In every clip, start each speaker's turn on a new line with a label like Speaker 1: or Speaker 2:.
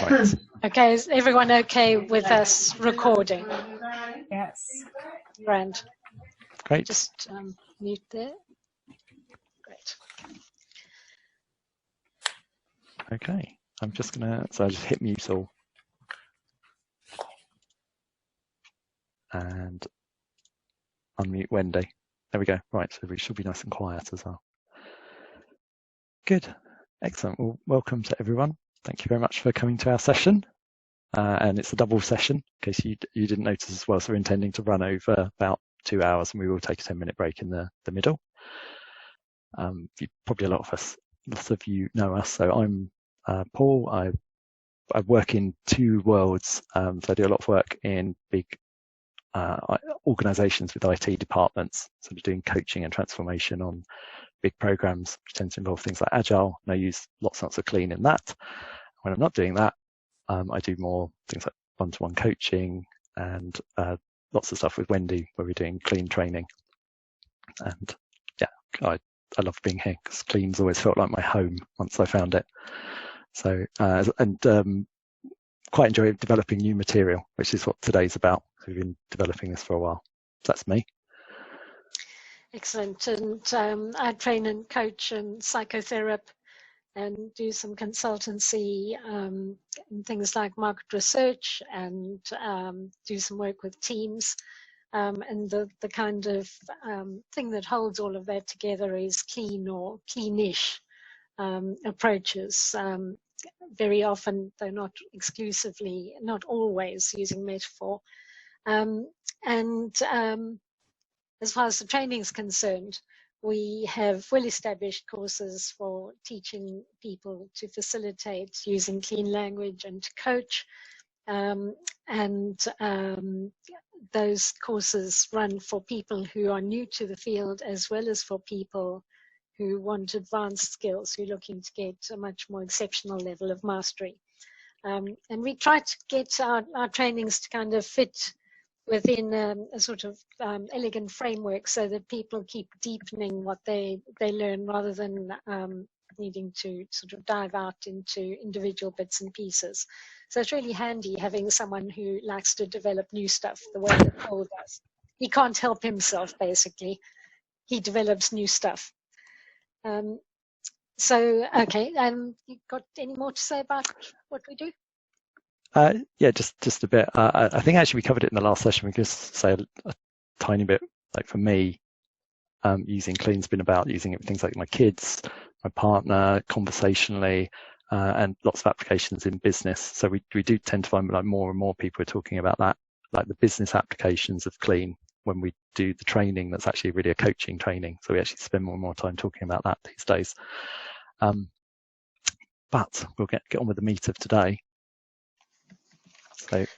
Speaker 1: Right.
Speaker 2: Okay, is everyone okay with us recording?
Speaker 3: Yes.
Speaker 2: Grand.
Speaker 1: Great.
Speaker 2: Just mute there. Great.
Speaker 1: Okay. I'm just gonna, so I just hit mute all. And unmute Wendy. There we go. Right, so we should be nice and quiet as well. Good. Excellent. Well, welcome to everyone. Thank you very much for coming to our session. And it's a double session, in case you didn't notice as well. So we're intending to run over about 2 hours, and we will take a 10-minute break in the middle. Probably lots of you know us. So I'm Paul. I work in two worlds. So I do a lot of work in big organizations with IT departments, sort of doing coaching and transformation on big programs, which tends to involve things like Agile, and I use lots and lots of clean in that. When I'm not doing that, I do more things like one-to-one coaching and lots of stuff with Wendy where we're doing clean training. And yeah, I love being here because clean's always felt like my home once I found it. So, quite enjoy developing new material, which is what today's about. We've been developing this for a while. So that's me.
Speaker 2: Excellent. And I train and coach and psychotherapy and do some consultancy in things like market research and do some work with teams. And the kind of thing that holds all of that together is clean or cleanish approaches. Very often, though not exclusively, not always using metaphor. As far as the training is concerned, we have well-established courses for teaching people to facilitate using clean language and to coach. Those courses run for people who are new to the field as well as for people who want advanced skills, who are looking to get a much more exceptional level of mastery. And we try to get our trainings to kind of fit within a sort of elegant framework so that people keep deepening what they learn rather than needing to sort of dive out into individual bits and pieces. So it's really handy having someone who likes to develop new stuff the way that Paul does. He can't help himself, basically. He develops new stuff. So, okay, you got any more to say about what we do?
Speaker 1: Yeah, just a bit. I think actually we covered it in the last session. We just say a tiny bit. Like for me, using clean's been about using it with things like my kids, my partner, conversationally, and lots of applications in business. So we do tend to find like more and more people are talking about that, like the business applications of clean when we do the training. That's actually really a coaching training. So we actually spend more and more time talking about that these days. But we'll get on with the meat of today.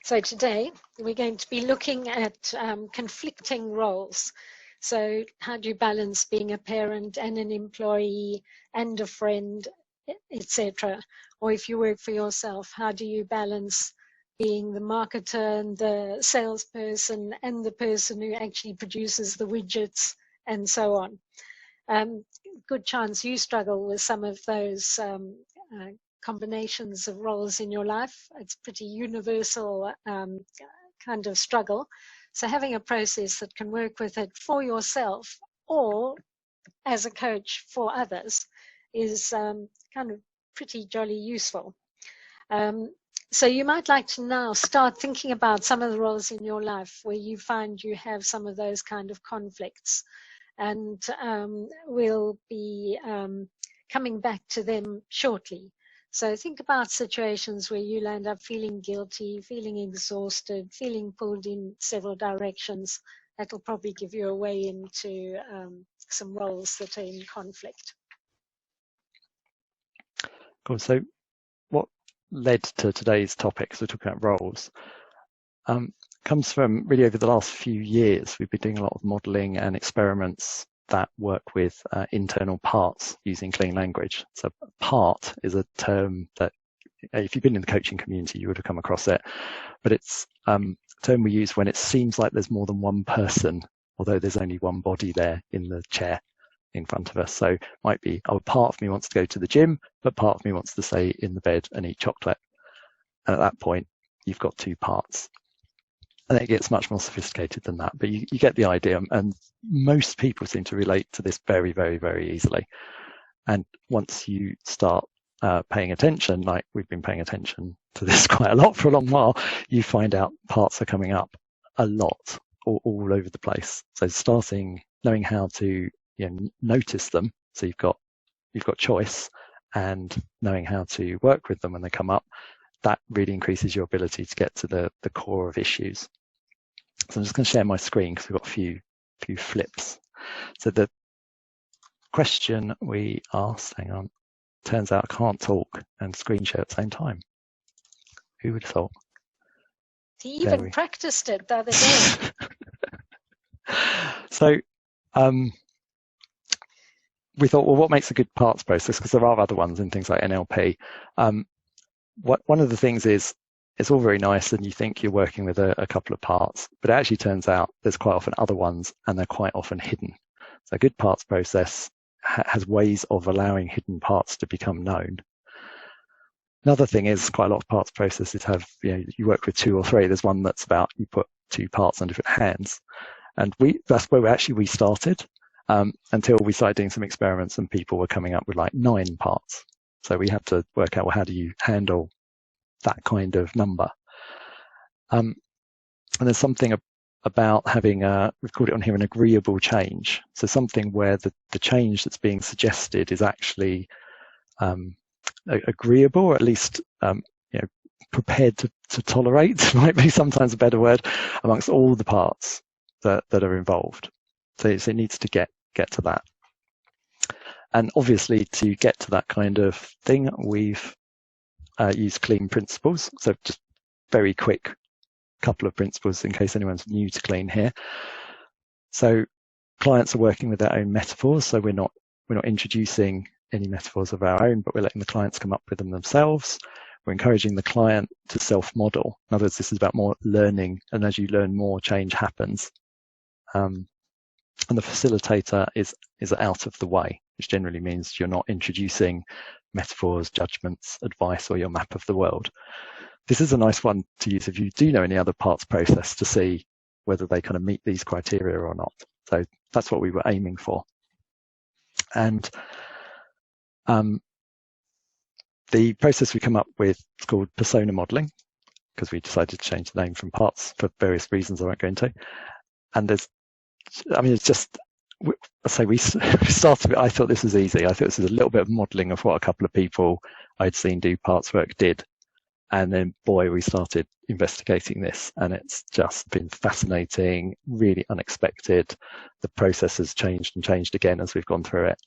Speaker 2: So today we're going to be looking at conflicting roles. So how do you balance being a parent and an employee and a friend, etc.? Or if you work for yourself, how do you balance being the marketer and the salesperson and the person who actually produces the widgets and so on? Good chance you struggle with some of those combinations of roles in your life. It's pretty universal kind of struggle. So having a process that can work with it for yourself or as a coach for others is kind of pretty jolly useful. So you might like to now start thinking about some of the roles in your life where you find you have some of those kind of conflicts, and we'll be coming back to them shortly. So think about situations where you'll end up feeling guilty, feeling exhausted, feeling pulled in several directions. That'll probably give you a way into some roles that are in conflict.
Speaker 1: Cool. So what led to today's topic, so we're talking about roles, comes from really over the last few years. We've been doing a lot of modeling and experiments that work with internal parts using clean language. So part is a term that if you've been in the coaching community, you would have come across it, but it's a term we use when it seems like there's more than one person, although there's only one body there in the chair in front of us. So it might be, oh, part of me wants to go to the gym, but part of me wants to stay in the bed and eat chocolate. And at that point, you've got 2 parts. And it gets much more sophisticated than that, but you get the idea. And most people seem to relate to this very, very, very easily. And once you start paying attention, like we've been paying attention to this quite a lot for a long while, you find out parts are coming up a lot, all over the place. So starting knowing how to notice them, so you've got choice, and knowing how to work with them when they come up, that really increases your ability to get to the core of issues. So I'm just going to share my screen because we've got a few flips. So the question we asked, hang on, turns out I can't talk and screen share at the same time. Who would have thought?
Speaker 2: He even practiced it the other day.
Speaker 1: So we thought, well, what makes a good parts process? Because there are other ones in things like NLP. One of the things is, it's all very nice and you think you're working with a couple of parts, but it actually turns out there's quite often other ones, and they're quite often hidden. So a good parts process has ways of allowing hidden parts to become known. Another thing is, quite a lot of parts processes have, you work with 2 or 3. There's one that's about you put 2 parts on different hands. And that's where we started, until we started doing some experiments and people were coming up with like 9 parts. So we had to work out, well, how do you handle that kind of number? And there's something about having, we've called it on here, an agreeable change. So something where the change that's being suggested is actually agreeable, or at least prepared to tolerate, might be sometimes a better word, amongst all the parts that are involved. So it needs to get to that. And obviously, to get to that kind of thing, we've used clean principles. So just very quick couple of principles in case anyone's new to clean here. So clients are working with their own metaphors. So we're not introducing any metaphors of our own, but we're letting the clients come up with them themselves. We're encouraging the client to self-model. In other words, this is about more learning, and as you learn more, change happens. And the facilitator is out of the way, which generally means you're not introducing metaphors, judgments, advice, or your map of the world. This is a nice one to use if you do know any other parts process, to see whether they kind of meet these criteria or not. So that's what we were aiming for. And the process we come up with is called persona modeling, because we decided to change the name from parts for various reasons I won't go into. And it's just, I say we started, I thought this was easy. I thought this was a little bit of modeling of what a couple of people I'd seen do parts work did. And then, boy, we started investigating this, and it's just been fascinating, really unexpected. The process has changed and changed again as we've gone through it.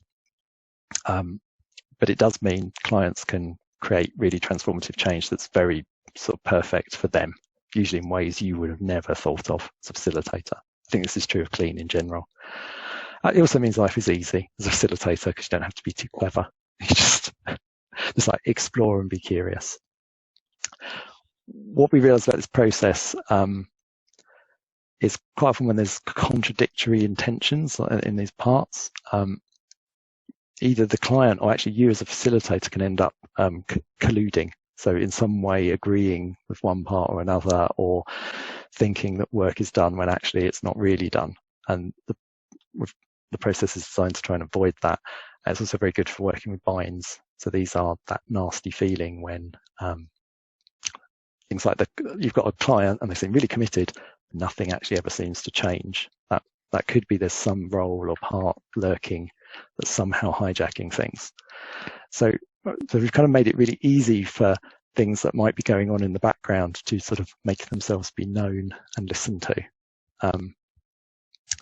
Speaker 1: But it does mean clients can create really transformative change that's very sort of perfect for them, usually in ways you would have never thought of as a facilitator. I think this is true of clean in general. It also means life is easy as a facilitator, because you don't have to be too clever. You just like explore and be curious. What we realized about this process is quite often when there's contradictory intentions in these parts, either the client or actually you as a facilitator can end up colluding. So in some way agreeing with one part or another, or thinking that work is done when actually it's not really done. And the process is designed to try and avoid that. And it's also very good for working with binds. So these are that nasty feeling when things like you've got a client and they seem really committed, nothing actually ever seems to change. That could be there's some role or part lurking that's somehow hijacking things. So we've kind of made it really easy for things that might be going on in the background to sort of make themselves be known and listened to.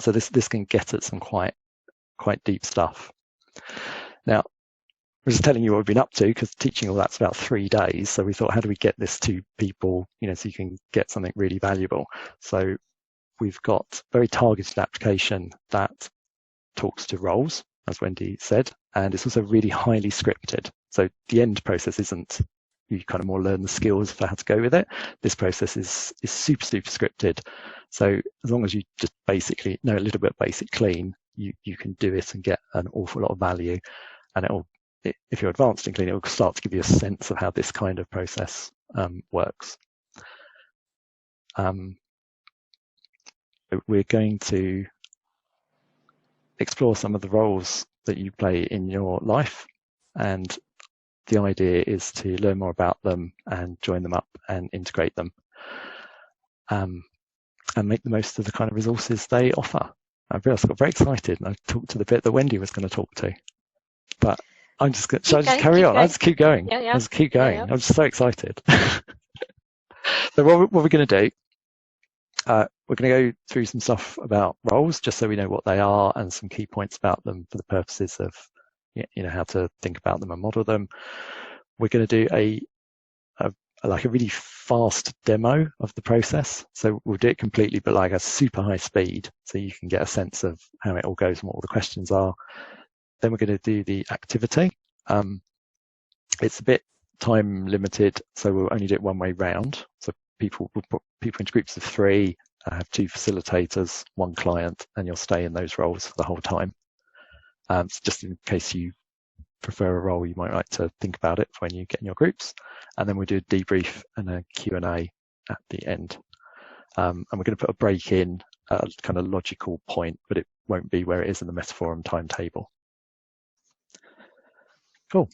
Speaker 1: So this can get at some quite deep stuff. Now, I'm just telling you what we've been up to, because teaching all that's about 3 days. So we thought, how do we get this to people, so you can get something really valuable? So we've got very targeted application that talks to roles, as Wendy said, and it's also really highly scripted. So the end process isn't, you kind of more learn the skills for how to go with it. This process is super scripted. So as long as you just basically know a little bit of basic clean, you can do it and get an awful lot of value. And if you're advanced in clean, it will start to give you a sense of how this kind of process works. We're going to explore some of the roles that you play in your life, and the idea is to learn more about them and join them up and integrate them, and make the most of the kind of resources they offer. I realised I got very excited and I talked to the bit that Wendy was going to talk to, but I'm just going to, shall I just carry on? I'll just keep going.
Speaker 2: Yeah,
Speaker 1: I'll just keep going.
Speaker 2: Yeah.
Speaker 1: I'm just so excited. So what we're going to do, we're going to go through some stuff about roles, just so we know what they are, and some key points about them for the purposes of, how to think about them and model them. We're going to do a really fast demo of the process. So we'll do it completely, but like a super high speed, so you can get a sense of how it all goes and what all the questions are. Then we're going to do the activity. It's a bit time limited, so we'll only do it one way round. So we'll put people into groups of 3, have 2 facilitators, 1 client, and you'll stay in those roles for the whole time. So just in case you prefer a role, you might like to think about it when you get in your groups. And then we'll do a debrief and a Q&A at the end. And we're going to put a break in at a kind of logical point, but it won't be where it is in the Metaforum timetable. Cool.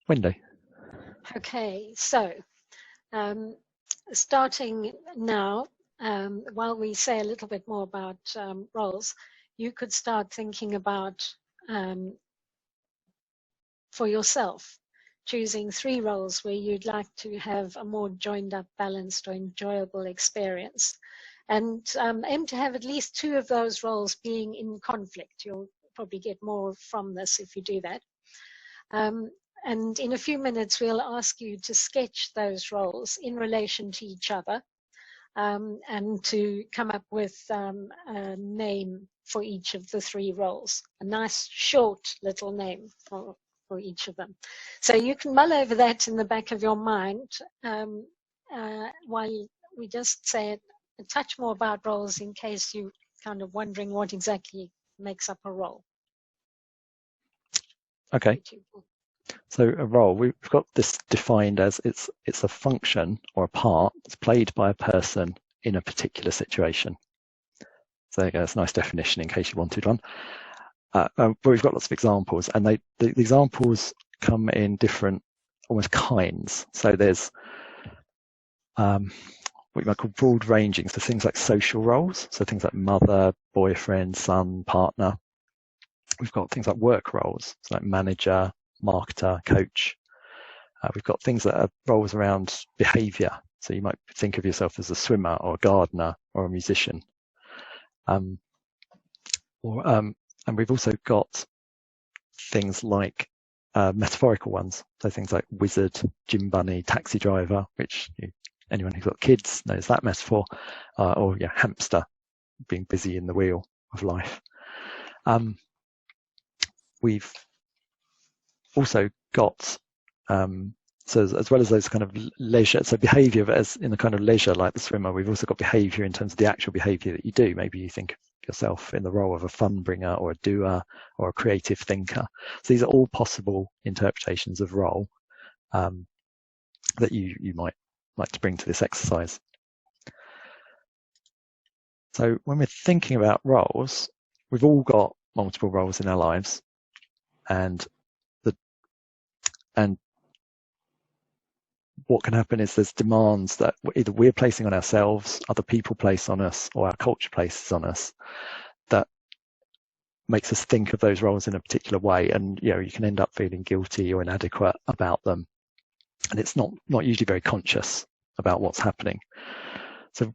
Speaker 1: Wendy.
Speaker 2: Okay, so starting now, while we say a little bit more about roles, you could start thinking about, for yourself, choosing 3 roles where you'd like to have a more joined up, balanced or enjoyable experience. And aim to have at least 2 of those roles being in conflict. You'll probably get more from this if you do that. And in a few minutes, we'll ask you to sketch those roles in relation to each other, and to come up with a name for each of the 3 roles, a nice short little name for each of them. So you can mull over that in the back of your mind while we just say a touch more about roles, in case you're kind of wondering what exactly makes up a role.
Speaker 1: Okay. So a role, we've got this defined as it's a function or a part that's played by a person in a particular situation. So there you go, that's a nice definition in case you wanted one. But we've got lots of examples, and the examples come in different almost kinds. So there's what you might call broad ranging, so things like social roles, so things like mother, boyfriend, son, partner. We've got things like work roles, so like manager, marketer, coach. We've got things that are roles around behaviour, so you might think of yourself as a swimmer or a gardener or a musician. And we've also got things like metaphorical ones, so things like wizard, gym bunny, taxi driver, which anyone who's got kids knows that metaphor, or hamster, being busy in the wheel of life. We've also got, so as well as those kind of leisure, so behaviour, but as in the kind of leisure like the swimmer, we've also got behaviour in terms of the actual behaviour that you do. Maybe you think of yourself in the role of a fun bringer or a doer or a creative thinker. So these are all possible interpretations of role that you might like to bring to this exercise. So when we're thinking about roles, we've all got multiple roles in our lives, and what can happen is there's demands that either we're placing on ourselves, other people place on us, or our culture places on us that makes us think of those roles in a particular way, and you can end up feeling guilty or inadequate about them, and it's not usually very conscious about what's happening. So,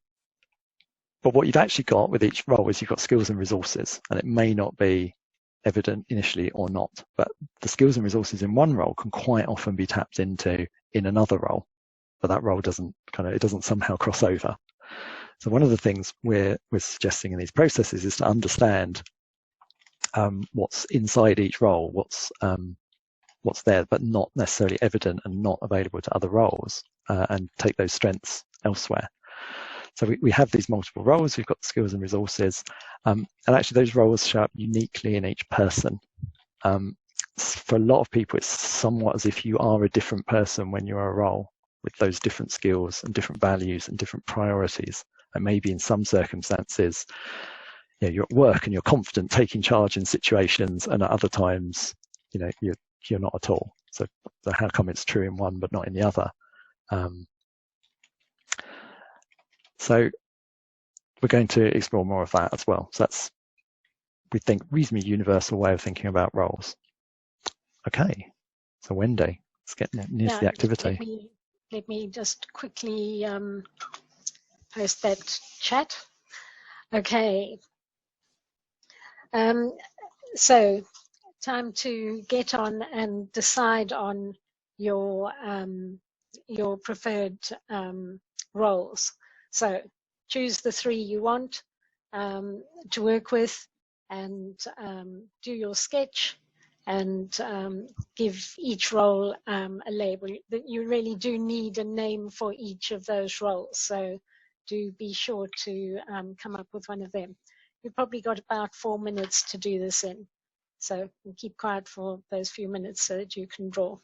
Speaker 1: but what you've actually got with each role is you've got skills and resources, and it may not be evident initially or not, but the skills and resources in one role can quite often be tapped into in another role, but that role doesn't somehow cross over. So one of the things we're suggesting in these processes is to understand what's inside each role, what's there but not necessarily evident and not available to other roles, and take those strengths elsewhere. So we have these multiple roles, we've got skills and resources, and actually those roles show up uniquely in each person. For a lot of people, it's somewhat as if you are a different person when you're a role. with those different skills and different values and different priorities. And maybe in some circumstances, you're at work and you're confident taking charge in situations, and at other times, you're not at all. So how come it's true in one but not in the other? So we're going to explore more of that as well. So that's, we think, reasonably universal way of thinking about roles. Okay, so Wendy, let's get near to the activity.
Speaker 2: Let me just quickly post that chat. Okay. So time to get on and decide on your preferred roles. So choose the 3 you want to work with, and do your sketch, and give each role a label. You really do need a name for each of those roles, so do be sure to come up with one of them. You've probably got about 4 minutes to do this in, so keep quiet for those few minutes so that you can draw.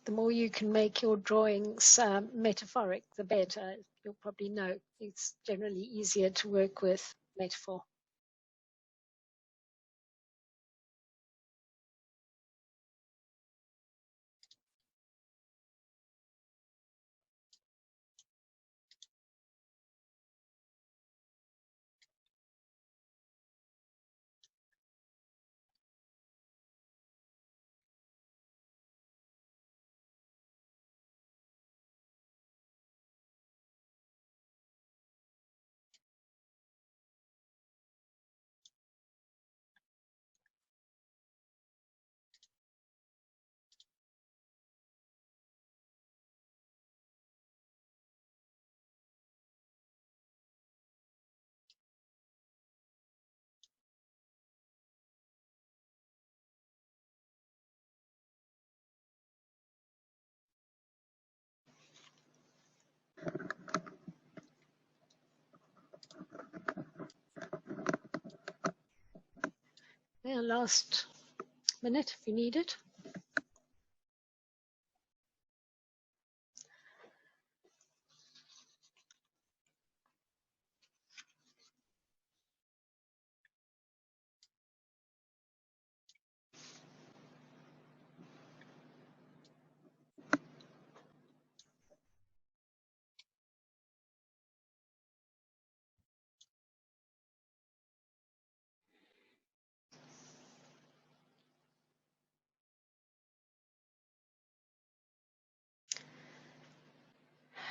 Speaker 2: The more you can make your drawings metaphoric, the better. You'll probably know it's generally easier to work with metaphor. Yeah, last minute if you need it.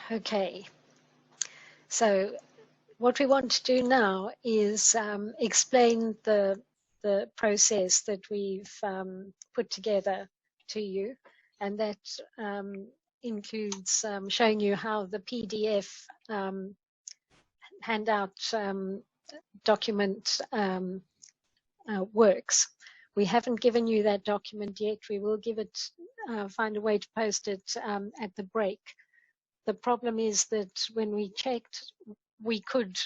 Speaker 2: Okay, so what we want to do now is explain the process that we've put together to you, and that includes showing you how the PDF handout document works. We haven't given you that document yet. We will give it, find a way to post it at the break. The problem is that when we checked, we could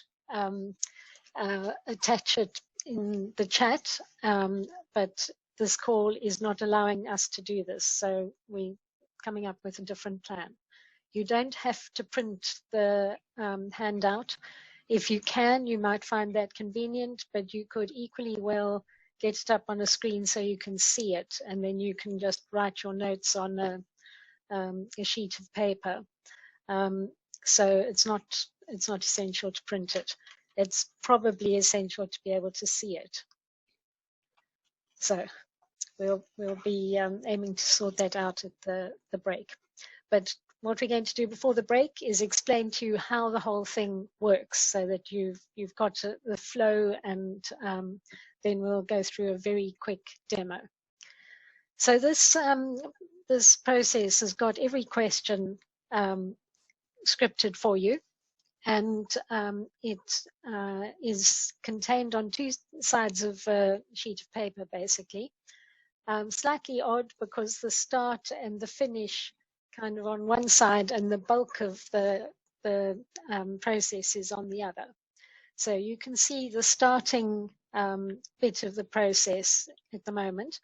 Speaker 2: attach it in the chat, but this call is not allowing us to do this. So we're coming up with a different plan. You don't have to print the handout. If you can, you might find that convenient, but you could equally well get it up on a screen so you can see it, and then you can just write your notes on a sheet of paper. So it's not essential to print it. It's probably essential to be able to see it. So we'll be aiming to sort that out at the break. But what we're going to do before the break is explain to you how the whole thing works, so that you've got the flow, and then we'll go through a very quick demo. So this this process has got every question scripted for you, and it is contained on two sides of a sheet of paper, basically. Slightly odd because the start and the finish kind of on one side, and the bulk of the process is on the other. So you can see the starting bit of the process at the moment.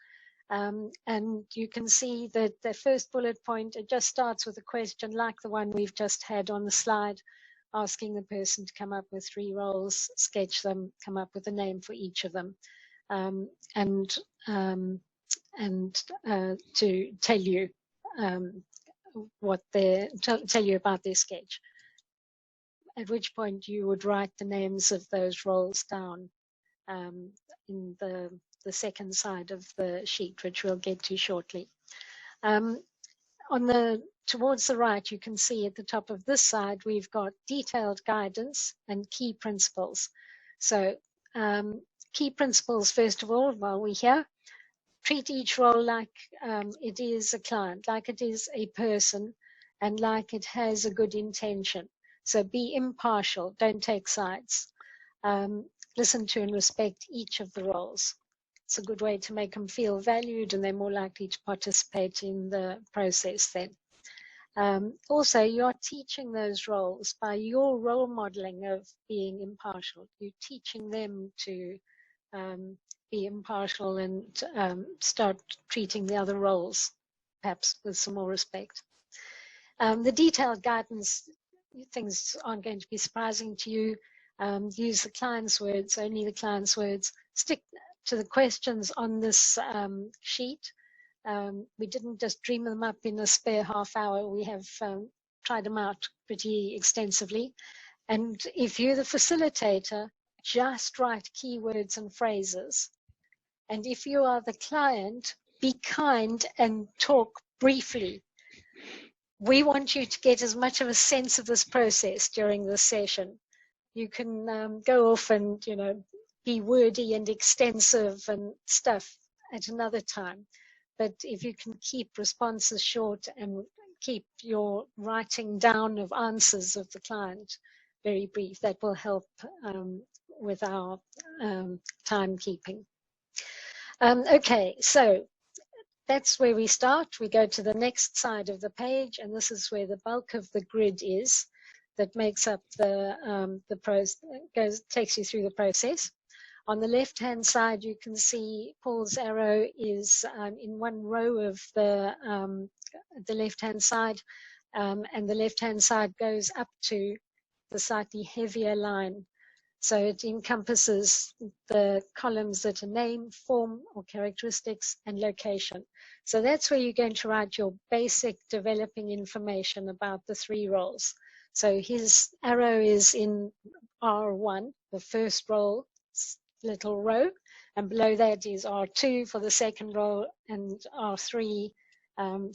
Speaker 2: And you can see that the first bullet point, it just starts with a question like the one we've just had on the slide, asking the person to come up with 3 roles, sketch them, come up with a name for each of them, and to tell you tell you about their sketch. At which point you would write the names of those roles down in the second side of the sheet, which we'll get to shortly. Towards the right, you can see at the top of this side, we've got detailed guidance and key principles. So key principles, first of all, while we're here, treat each role like it is a client, like it is a person, and like it has a good intention. So be impartial, don't take sides. Listen to and respect each of the roles. It's a good way to make them feel valued, and they're more likely to participate in the process then. Also, you're teaching those roles by your role modeling of being impartial. You're teaching them to be impartial and start treating the other roles perhaps with some more respect. The detailed guidance, things aren't going to be surprising to you. Use the client's words, only the client's words. Stick to the questions on this sheet. We didn't just dream them up in a spare half hour. We have tried them out pretty extensively. And if you're the facilitator, just write keywords and phrases. And if you are the client, be kind and talk briefly. We want you to get as much of a sense of this process during this session. You can go off and, be wordy and extensive and stuff at another time. But if you can keep responses short and keep your writing down of answers of the client very brief, that will help with our timekeeping. Okay, so that's where we start. We go to the next side of the page, and this is where the bulk of the grid is that makes up takes you through the process. On the left-hand side, you can see Paul's arrow is in one row of the left-hand side, and the left-hand side goes up to the slightly heavier line. So it encompasses the columns that are name, form or characteristics, and location. So that's where you're going to write your basic developing information about the 3 roles. So his arrow is in R1, the first role, little row, and below that is R2 for the second role and R3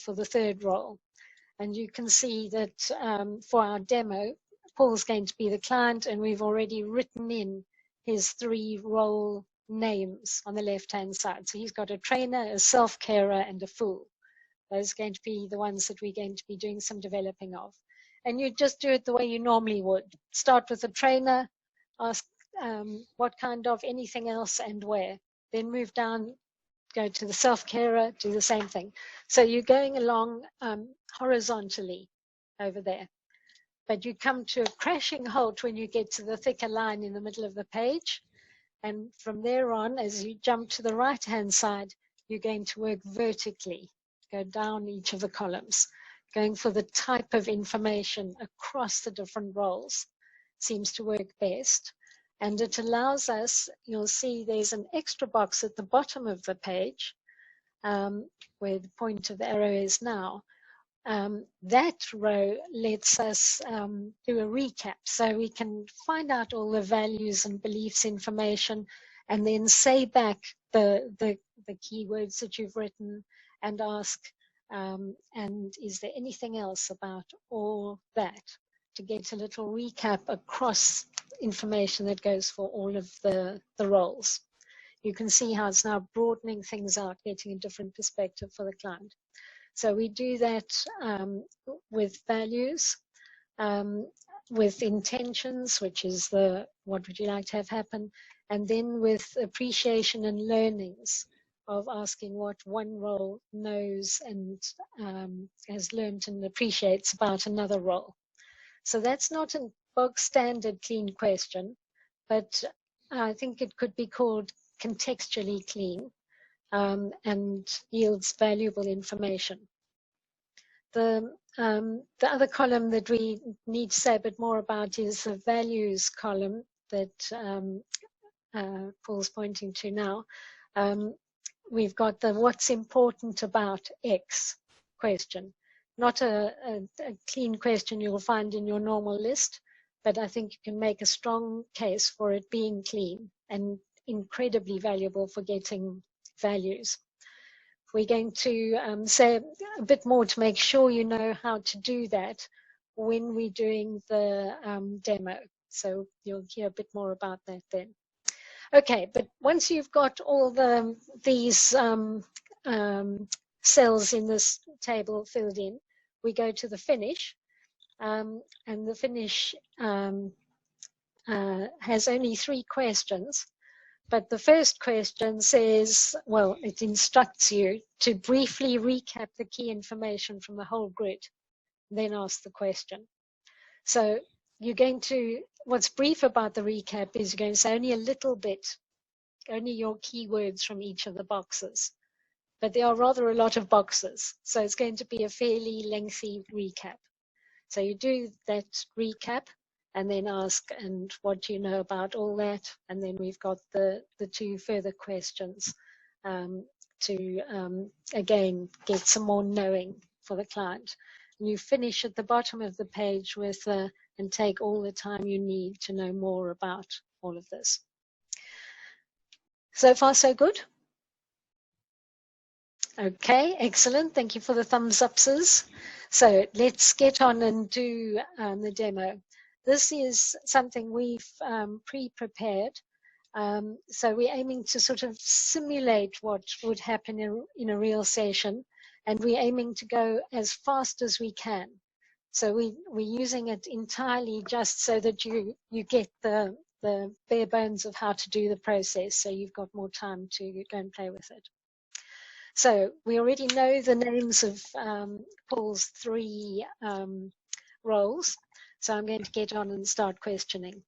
Speaker 2: for the third role. And you can see that for our demo, Paul's going to be the client, and we've already written in his 3 role names on the left-hand side. So he's got a trainer, a self-carer, and a fool. Those are going to be the ones that we're going to be doing some developing of. And you just do it the way you normally would. Start with the trainer, ask what kind of anything else and where. Then move down, go to the self-carer, do the same thing. So you're going along horizontally over there. But you come to a crashing halt when you get to the thicker line in the middle of the page. And from there on, as you jump to the right-hand side, you're going to work vertically, go down each of the columns, going for the type of information across the different roles seems to work best. And it allows us, you'll see there's an extra box at the bottom of the page where the point of the arrow is now. That row lets us do a recap, so we can find out all the values and beliefs information and then say back the keywords that you've written and ask, and is there anything else about all that, to get a little recap across information that goes for all of the roles. You can see how it's now broadening things out, getting a different perspective for the client. So we do that with values, with intentions, which is the what would you like to have happen, and then with appreciation and learnings of asking what one role knows and has learned and appreciates about another role. So that's not a bog standard clean question, but I think it could be called contextually clean. And yields valuable information. The other column that we need to say a bit more about is the values column that Paul's pointing to now. We've got the what's important about X question. Not a clean question you'll find in your normal list, but I think you can make a strong case for it being clean and incredibly valuable for getting values. We're going to say a bit more to make sure you know how to do that when we're doing the demo. So you'll hear a bit more about that then. Okay, but once you've got all these cells in this table filled in, we go to the finish. And the finish has only 3 questions. But the first question says, well, it instructs you to briefly recap the key information from the whole grid, then ask the question. So you're going to, what's brief about the recap is you're going to say only a little bit, only your keywords from each of the boxes. But there are rather a lot of boxes, so it's going to be a fairly lengthy recap. So you do that recap, and then ask, and what do you know about all that? And then we've got the 2 further questions to, again, get some more knowing for the client. And you finish at the bottom of the page with, and take all the time you need to know more about all of this. So far, so good? Okay, excellent. Thank you for the thumbs ups. So let's get on and do the demo. This is something we've pre-prepared. So we're aiming to sort of simulate what would happen in a real session, and we're aiming to go as fast as we can. So we're using it entirely just so that you get the bare bones of how to do the process, so you've got more time to go and play with it. So we already know the names of Paul's 3 roles. So I'm going to get on and start questioning.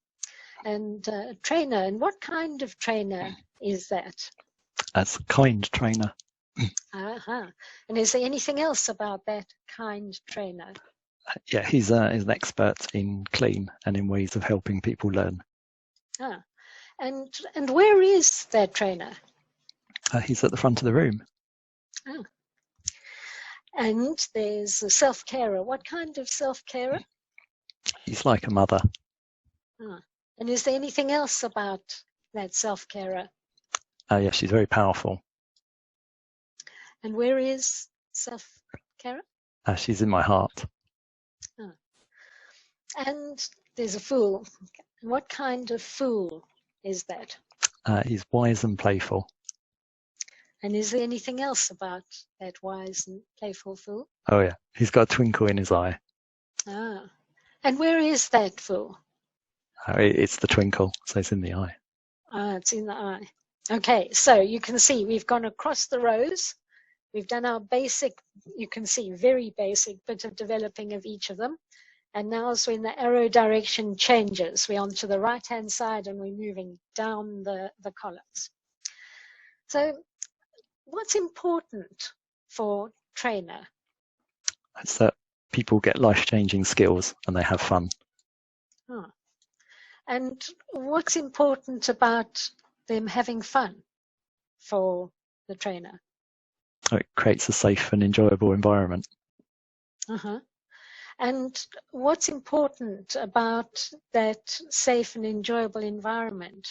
Speaker 2: And trainer, and what kind of trainer is that?
Speaker 1: As a kind trainer.
Speaker 2: Uh-huh. And is there anything else about that kind trainer?
Speaker 1: Yeah, he's an expert in clean and in ways of helping people learn.
Speaker 2: Ah. And where is that trainer?
Speaker 1: He's at the front of the room.
Speaker 2: Ah. And there's a self-carer. What kind of self-carer?
Speaker 1: He's like a mother.
Speaker 2: Ah. And is there anything else about that self-carer?
Speaker 1: Yeah, she's very powerful.
Speaker 2: And where is self-carer?
Speaker 1: She's in my heart.
Speaker 2: Ah. And there's a fool. What kind of fool is that?
Speaker 1: He's wise and playful.
Speaker 2: And is there anything else about that wise and playful fool?
Speaker 1: Oh yeah, he's got a twinkle in his eye.
Speaker 2: Ah. And where is that Fool?
Speaker 1: It's the twinkle, so it's in the eye.
Speaker 2: It's in the eye. Okay, so you can see we've gone across the rows. We've done our basic, you can see, very basic bit of developing of each of them. And now is when the arrow direction changes. We're onto the right-hand side and we're moving down the columns. So what's important for trainer?
Speaker 1: It's that people get life-changing skills and they have fun.
Speaker 2: Oh. And what's important about them having fun for the trainer?
Speaker 1: It creates a safe and enjoyable environment.
Speaker 2: Uh-huh. And what's important about that safe and enjoyable environment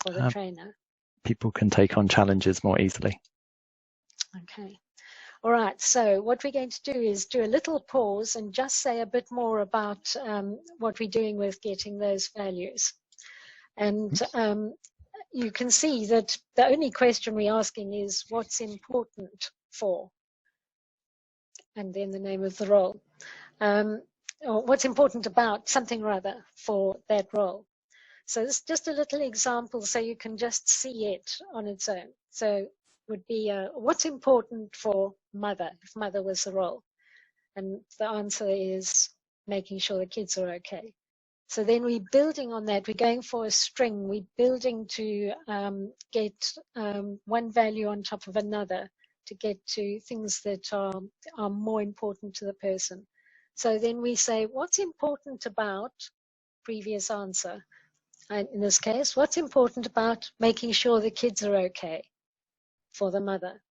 Speaker 2: for the trainer?
Speaker 1: People can take on challenges more easily.
Speaker 2: Okay. All right. So what we're going to do is do a little pause and just say a bit more about what we're doing with getting those values. And you can see that the only question we're asking is what's important for, and then the name of the role. Or what's important about something rather for that role. So it's just a little example so you can just see it on its own. So would be what's important for mother, if mother was the role. And the answer is making sure the kids are okay. So then we're building on that. We're going for a string. We're building to get one value on top of another to get to things that are more important to the person. So then we say, what's important about previous answer? And in this case, what's important about making sure the kids are okay for the mother?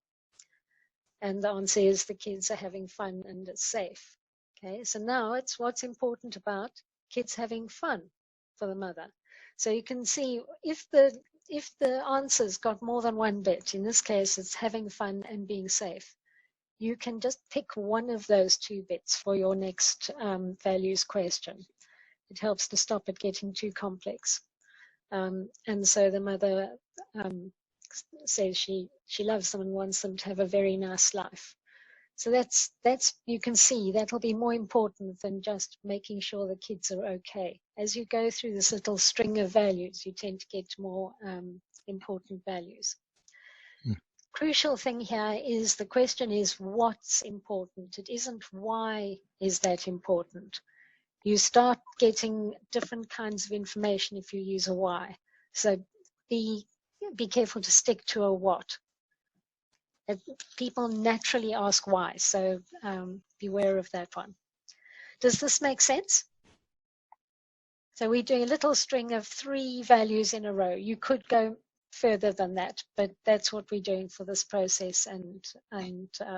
Speaker 2: And the answer is the kids are having fun and it's safe. Okay, so now it's what's important about kids having fun for the mother. So you can see if the answer's got more than one bit, in this case it's having fun and being safe, you can just pick one of those two bits for your next values question. It helps to stop it getting too complex. And so the mother says she loves them and wants them to have a very nice life. So that's you can see that'll be more important than just making sure the kids are okay. As you go through this little string of values, you tend to get more important values. Crucial thing here is the question is what's important. It isn't why is that important. You start getting different kinds of information if you use a why. So be careful to stick to a what. People naturally ask why, so beware of that one. Does this make sense? So we're doing a little string of 3 values in a row. You could go further than that, but that's what we're doing for this process and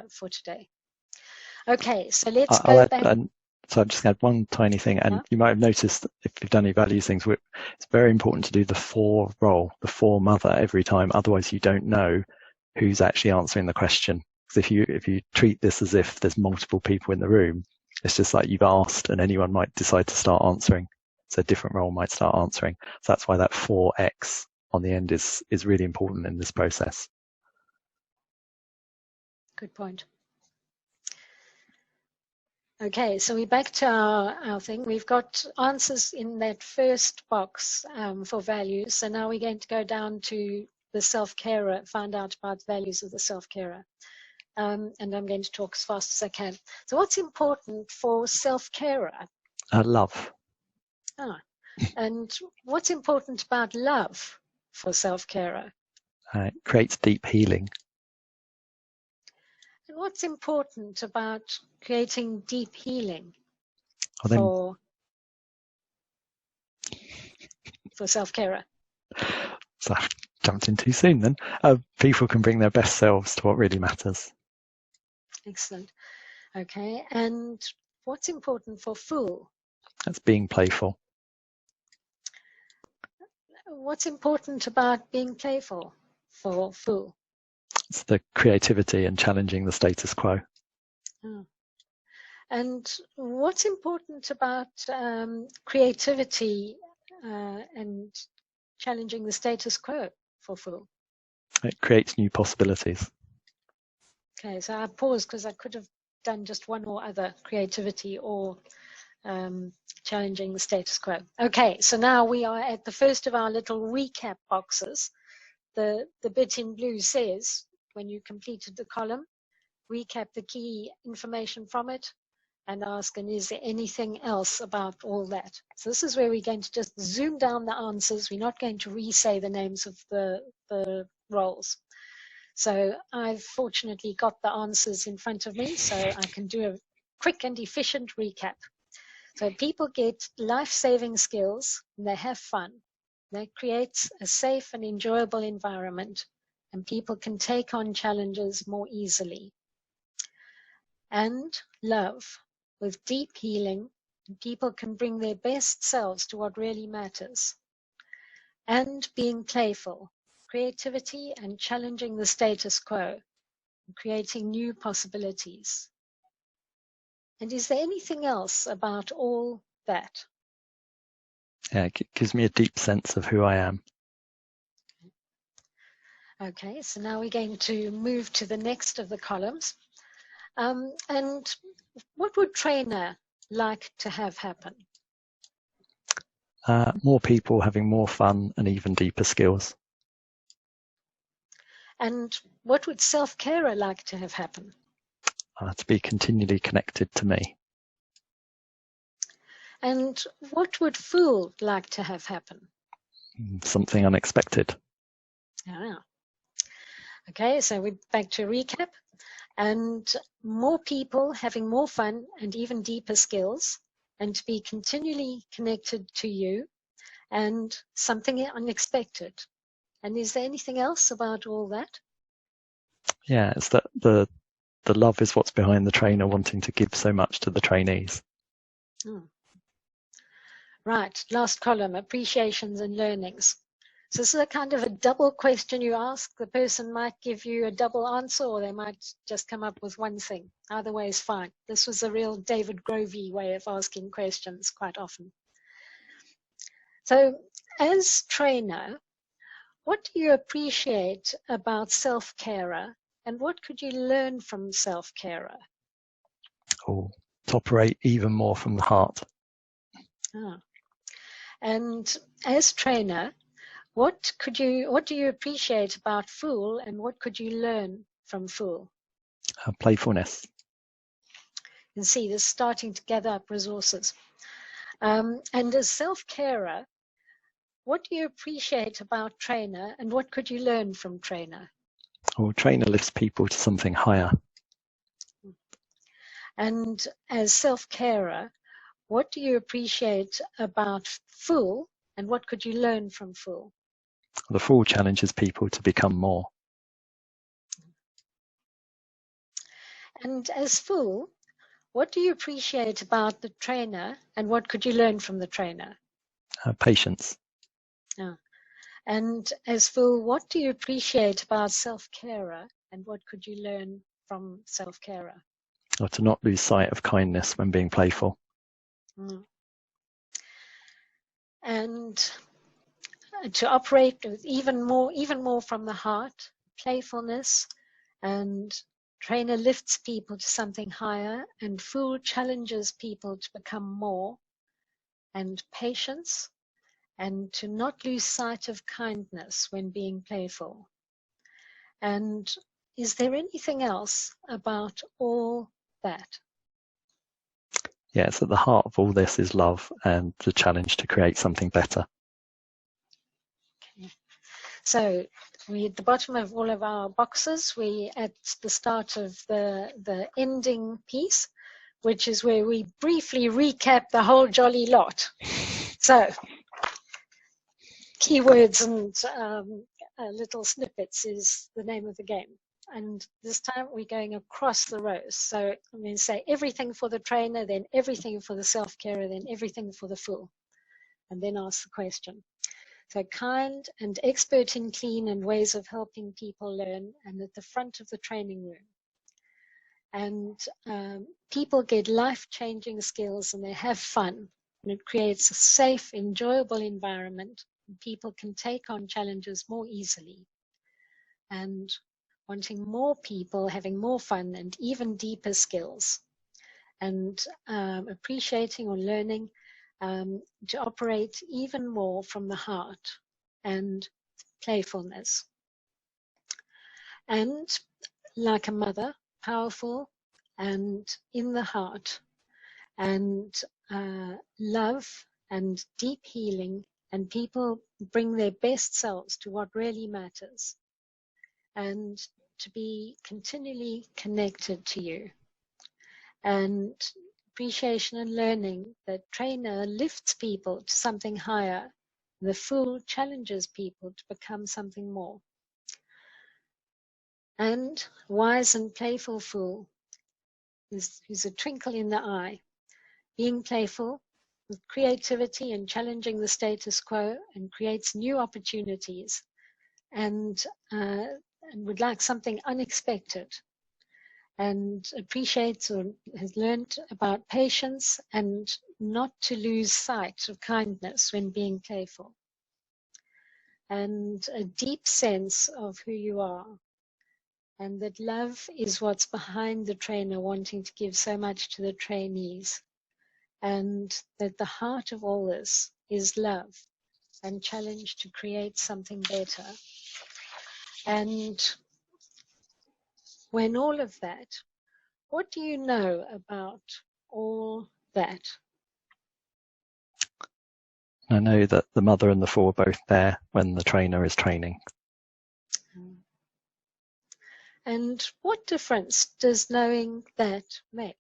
Speaker 2: for today. Okay, so let's go back.
Speaker 1: So I'm just going to add one tiny thing, and you might have noticed if you've done any values things, it's very important to do the for role, the for mother every time. Otherwise, you don't know who's actually answering the question. Because if you treat this as if there's multiple people in the room, it's just like you've asked, and anyone might decide to start answering. So a different role might start answering. So that's why that 4x on the end is really important in this process.
Speaker 2: Good point. Okay, so we're back to our thing. We've got answers in that first box for values. So now we're going to go down to the self-carer, find out about the values of the self-carer. And I'm going to talk as fast as I can. So what's important for self-carer?
Speaker 1: Love.
Speaker 2: And what's important about love for self-carer?
Speaker 1: It creates deep healing.
Speaker 2: And what's important about creating deep healing for self-carer?
Speaker 1: So I jumped in too soon then. People can bring their best selves to what really matters.
Speaker 2: Excellent. Okay, and what's important for Fool?
Speaker 1: That's being playful.
Speaker 2: What's important about being playful for Fool?
Speaker 1: It's the creativity and challenging the status quo.
Speaker 2: Oh. And what's important about creativity and challenging the status quo for Fool?
Speaker 1: It creates new possibilities.
Speaker 2: Okay, so I paused because I could have done just one or other, creativity or challenging the status quo. Okay, so now we are at the first of our little recap boxes. The bit in blue says, when you completed the column, recap the key information from it and ask, and is there anything else about all that? So this is where we're going to just zoom down the answers. We're not going to re-say the names of the roles. So I've fortunately got the answers in front of me, so I can do a quick and efficient recap. So people get life-saving skills and they have fun. That creates a safe and enjoyable environment, and people can take on challenges more easily. And love, with deep healing, people can bring their best selves to what really matters. And being playful, creativity and challenging the status quo, and creating new possibilities. And is there anything else about all that?
Speaker 1: Yeah, it gives me a deep sense of who I am.
Speaker 2: Okay, so now we're going to move to the next of the columns. And what would trainer like to have happen?
Speaker 1: More people having more fun and even deeper skills.
Speaker 2: And what would self-carer like to have happen?
Speaker 1: To be continually connected to me.
Speaker 2: And what would fool like to have happen?
Speaker 1: Something unexpected.
Speaker 2: Ah. Okay, so we're back to recap. And more people having more fun and even deeper skills, and to be continually connected to you, and something unexpected. And is there anything else about all that?
Speaker 1: Yeah, it's that the love is what's behind the trainer wanting to give so much to the trainees.
Speaker 2: Right, last column, appreciations and learnings. So this is a kind of a double question you ask. The person might give you a double answer, or they might just come up with one thing. Either way is fine. This was a real David Grovey way of asking questions quite often. So as trainer, what do you appreciate about self-carer, and what could you learn from self-carer?
Speaker 1: Oh, to operate even more from the heart.
Speaker 2: And as trainer, what do you appreciate about Fool, and what could you learn from Fool?
Speaker 1: Playfulness.
Speaker 2: You can see this starting to gather up resources. And as self-carer, what do you appreciate about trainer, and what could you learn from trainer?
Speaker 1: Oh, trainer lifts people to something higher.
Speaker 2: And as self-carer, what do you appreciate about Fool, and what could you learn from Fool?
Speaker 1: The Fool challenges people to become more.
Speaker 2: And as Fool, what do you appreciate about the trainer, and what could you learn from the trainer?
Speaker 1: Patience.
Speaker 2: And as Fool, what do you appreciate about self-carer, and what could you learn from self-carer?
Speaker 1: Or to not lose sight of kindness when being playful.
Speaker 2: And to operate with even more from the heart, playfulness, and trainer lifts people to something higher, and Fool challenges people to become more, and patience, and to not lose sight of kindness when being playful. And is there anything else about all that?
Speaker 1: Yes, at the heart of all this is love and the challenge to create something better.
Speaker 2: Okay. So we at the bottom of all of our boxes, we at the start of the ending piece, which is where we briefly recap the whole jolly lot. So keywords and little snippets is the name of the game. And this time we're going across the rows. So I'm going to say everything for the trainer, then everything for the self-carer, then everything for the Fool, and then ask the question. So kind and expert in clean and ways of helping people learn, and at the front of the training room. And people get life-changing skills and they have fun, and it creates a safe, enjoyable environment, and people can take on challenges more easily. And wanting more people having more fun and even deeper skills. and appreciating or learning to operate even more from the heart and playfulness. And like a mother, powerful and in the heart, and love and deep healing, and people bring their best selves to what really matters, and to be continually connected to you. And appreciation and learning, the trainer lifts people to something higher. The fool challenges people to become something more. And wise and playful fool is a twinkle in the eye, being playful with creativity and challenging the status quo, and creates new opportunities, and would like something unexpected, and appreciates or has learned about patience and not to lose sight of kindness when being playful, and a deep sense of who you are, and that love is what's behind the trainer wanting to give so much to the trainees, and that the heart of all this is love and challenge to create something better. And when all of that, what do you know about all that?
Speaker 1: I know that the mother and the fool are both there when the trainer is training.
Speaker 2: And what difference does knowing that make?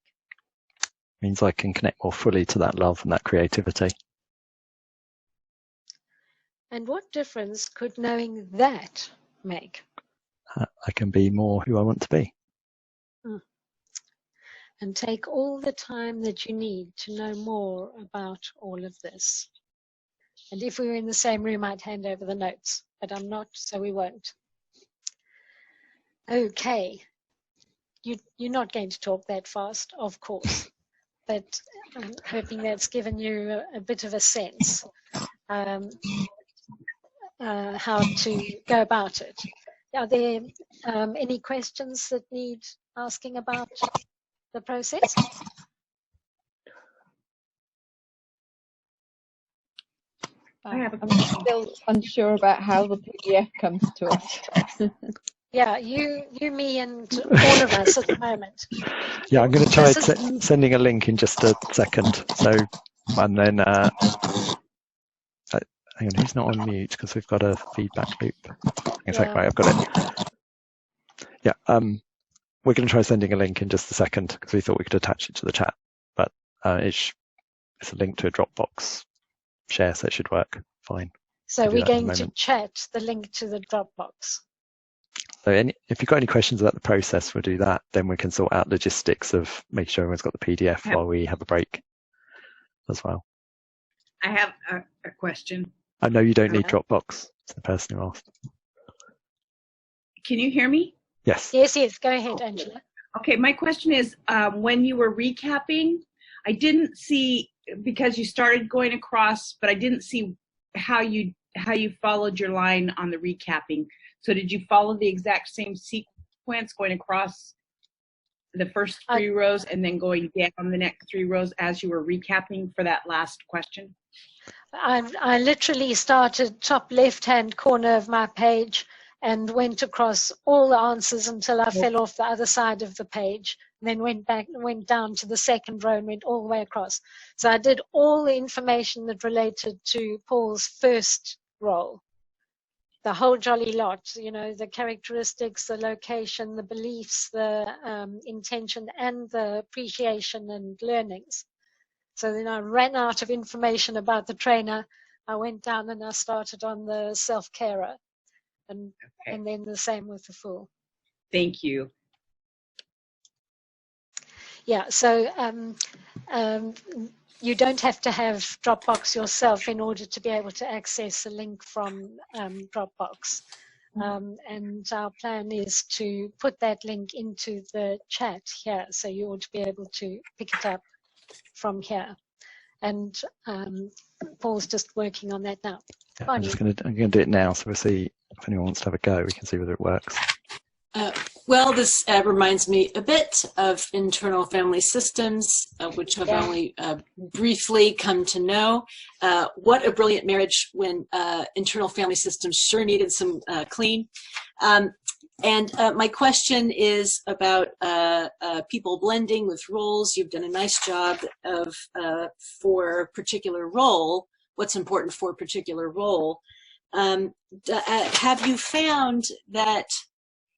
Speaker 1: It means I can connect more fully to that love and that creativity.
Speaker 2: And what difference could knowing that make?
Speaker 1: I can be more who I want to be.
Speaker 2: And take all the time that you need to know more about all of this. And if we were in the same room, I'd hand over the notes, but I'm not, so we won't. Okay. You're not going to talk that fast, of course, but I'm hoping that's given you a bit of a sense how to go about it. Are there any questions that need asking about the process?
Speaker 3: I'm still unsure about how the PDF comes to us.
Speaker 2: Yeah, you, me, and all of us at the moment.
Speaker 1: Yeah, I'm going to try sending a link in just a second. So, and then, hang on, who's not on mute? Because we've got a feedback loop. In fact, right, I've got it. Yeah, we're going to try sending a link in just a second because we thought we could attach it to the chat, but it's a link to a Dropbox share, so it should work fine.
Speaker 2: So we're going to chat the link to the Dropbox.
Speaker 1: So if you've got any questions about the process, we'll do that. Then we can sort out logistics of making sure everyone's got the PDF while we have a break as well.
Speaker 4: I have a question.
Speaker 1: I know you don't need Dropbox. It's the person who asked.
Speaker 4: Can you hear me?
Speaker 1: Yes.
Speaker 2: Yes. Go ahead, Angela.
Speaker 4: Okay, my question is, when you were recapping, I didn't see, because you started going across, but I didn't see how you followed your line on the recapping. So did you follow the exact same sequence going across the first 3 rows and then going down the next 3 rows as you were recapping for that last question?
Speaker 2: I literally started top left-hand corner of my page and went across all the answers until I fell off the other side of the page, and then went down to the second row and went all the way across. So I did all the information that related to Paul's first role. The whole jolly lot, the characteristics, the location, the beliefs, the intention, and the appreciation and learnings. So then I ran out of information about the trainer. I went down and I started on the self-carer, and then the same with the fool.
Speaker 4: Thank you.
Speaker 2: Yeah, so you don't have to have Dropbox yourself in order to be able to access a link from Dropbox. And our plan is to put that link into the chat here, so you ought to be able to pick it up from here. And Paul's just working on that now.
Speaker 1: Yeah, I'm going to do it now, so we'll see if anyone wants to have a go. We can see whether it works.
Speaker 5: Well, this reminds me a bit of internal family systems, which I've only briefly come to know. What a brilliant marriage when internal family systems sure needed some clean. And my question is about people blending with roles. You've done a nice job of, for a particular role, what's important for a particular role. Have you found that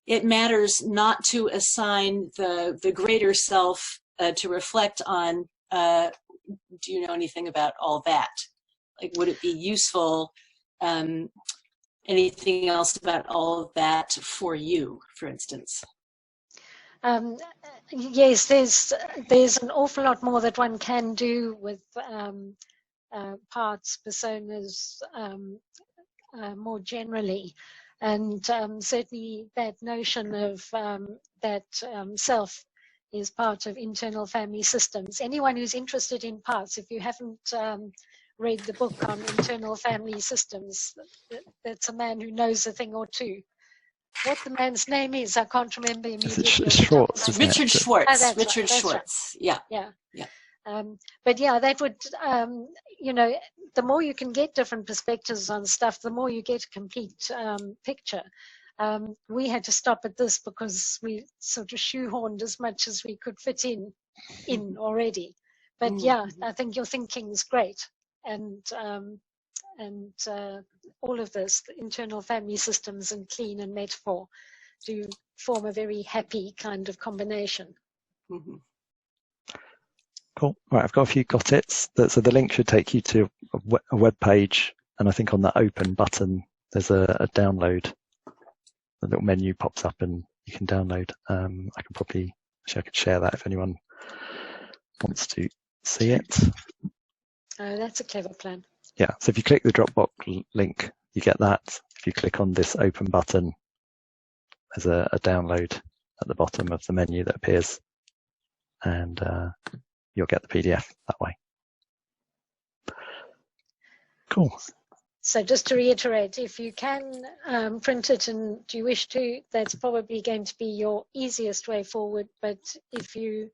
Speaker 5: it matters not to assign the greater self to reflect on? Do you know anything about all that? Like, would it be useful? Anything else about all of that for you, for instance?
Speaker 2: Yes, there's an awful lot more that one can do with parts, personas, more generally. And certainly that notion of that self is part of internal family systems. Anyone who's interested in parts, if you haven't read the book on internal family systems, that's a man who knows a thing or two. What the man's name is, I can't remember immediately.
Speaker 1: It's Schwartz, isn't it?
Speaker 5: Richard Schwartz.
Speaker 2: Oh,
Speaker 5: Richard
Speaker 2: right,
Speaker 5: Schwartz.
Speaker 2: right.
Speaker 5: Yeah.
Speaker 2: But yeah, that would, you know, the more you can get different perspectives on stuff, the more you get a complete picture. We had to stop at this because we sort of shoehorned as much as we could fit in already. But yeah, I think your thinking's great. And all of this, the internal family systems and clean and metaphor, do form a very happy kind of combination.
Speaker 5: Mm-hmm.
Speaker 1: Cool. Right, I've got a few got it's. So the link should take you to a web page, and I think on that open button there's a download. A little menu pops up and you can download. I could share that if anyone wants to see it.
Speaker 2: Oh, that's a clever plan.
Speaker 1: Yeah, so if you click the Dropbox link, you get that. If you click on this open button, there's a download at the bottom of the menu that appears, and you'll get the PDF that way. Cool.
Speaker 2: So just to reiterate, if you can print it and do you wish to, that's probably going to be your easiest way forward. But if you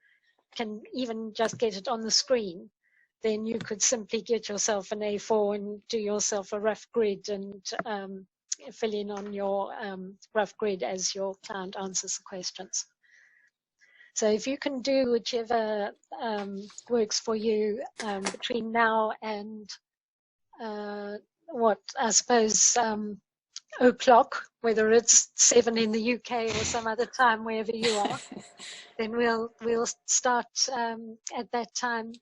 Speaker 2: can even just get it on the screen, then you could simply get yourself an A4 and do yourself a rough grid and fill in on your rough grid as your client answers the questions. So if you can do whichever works for you between now and what I suppose o'clock, whether it's 7 in the UK or some other time wherever you are, then we'll start at that time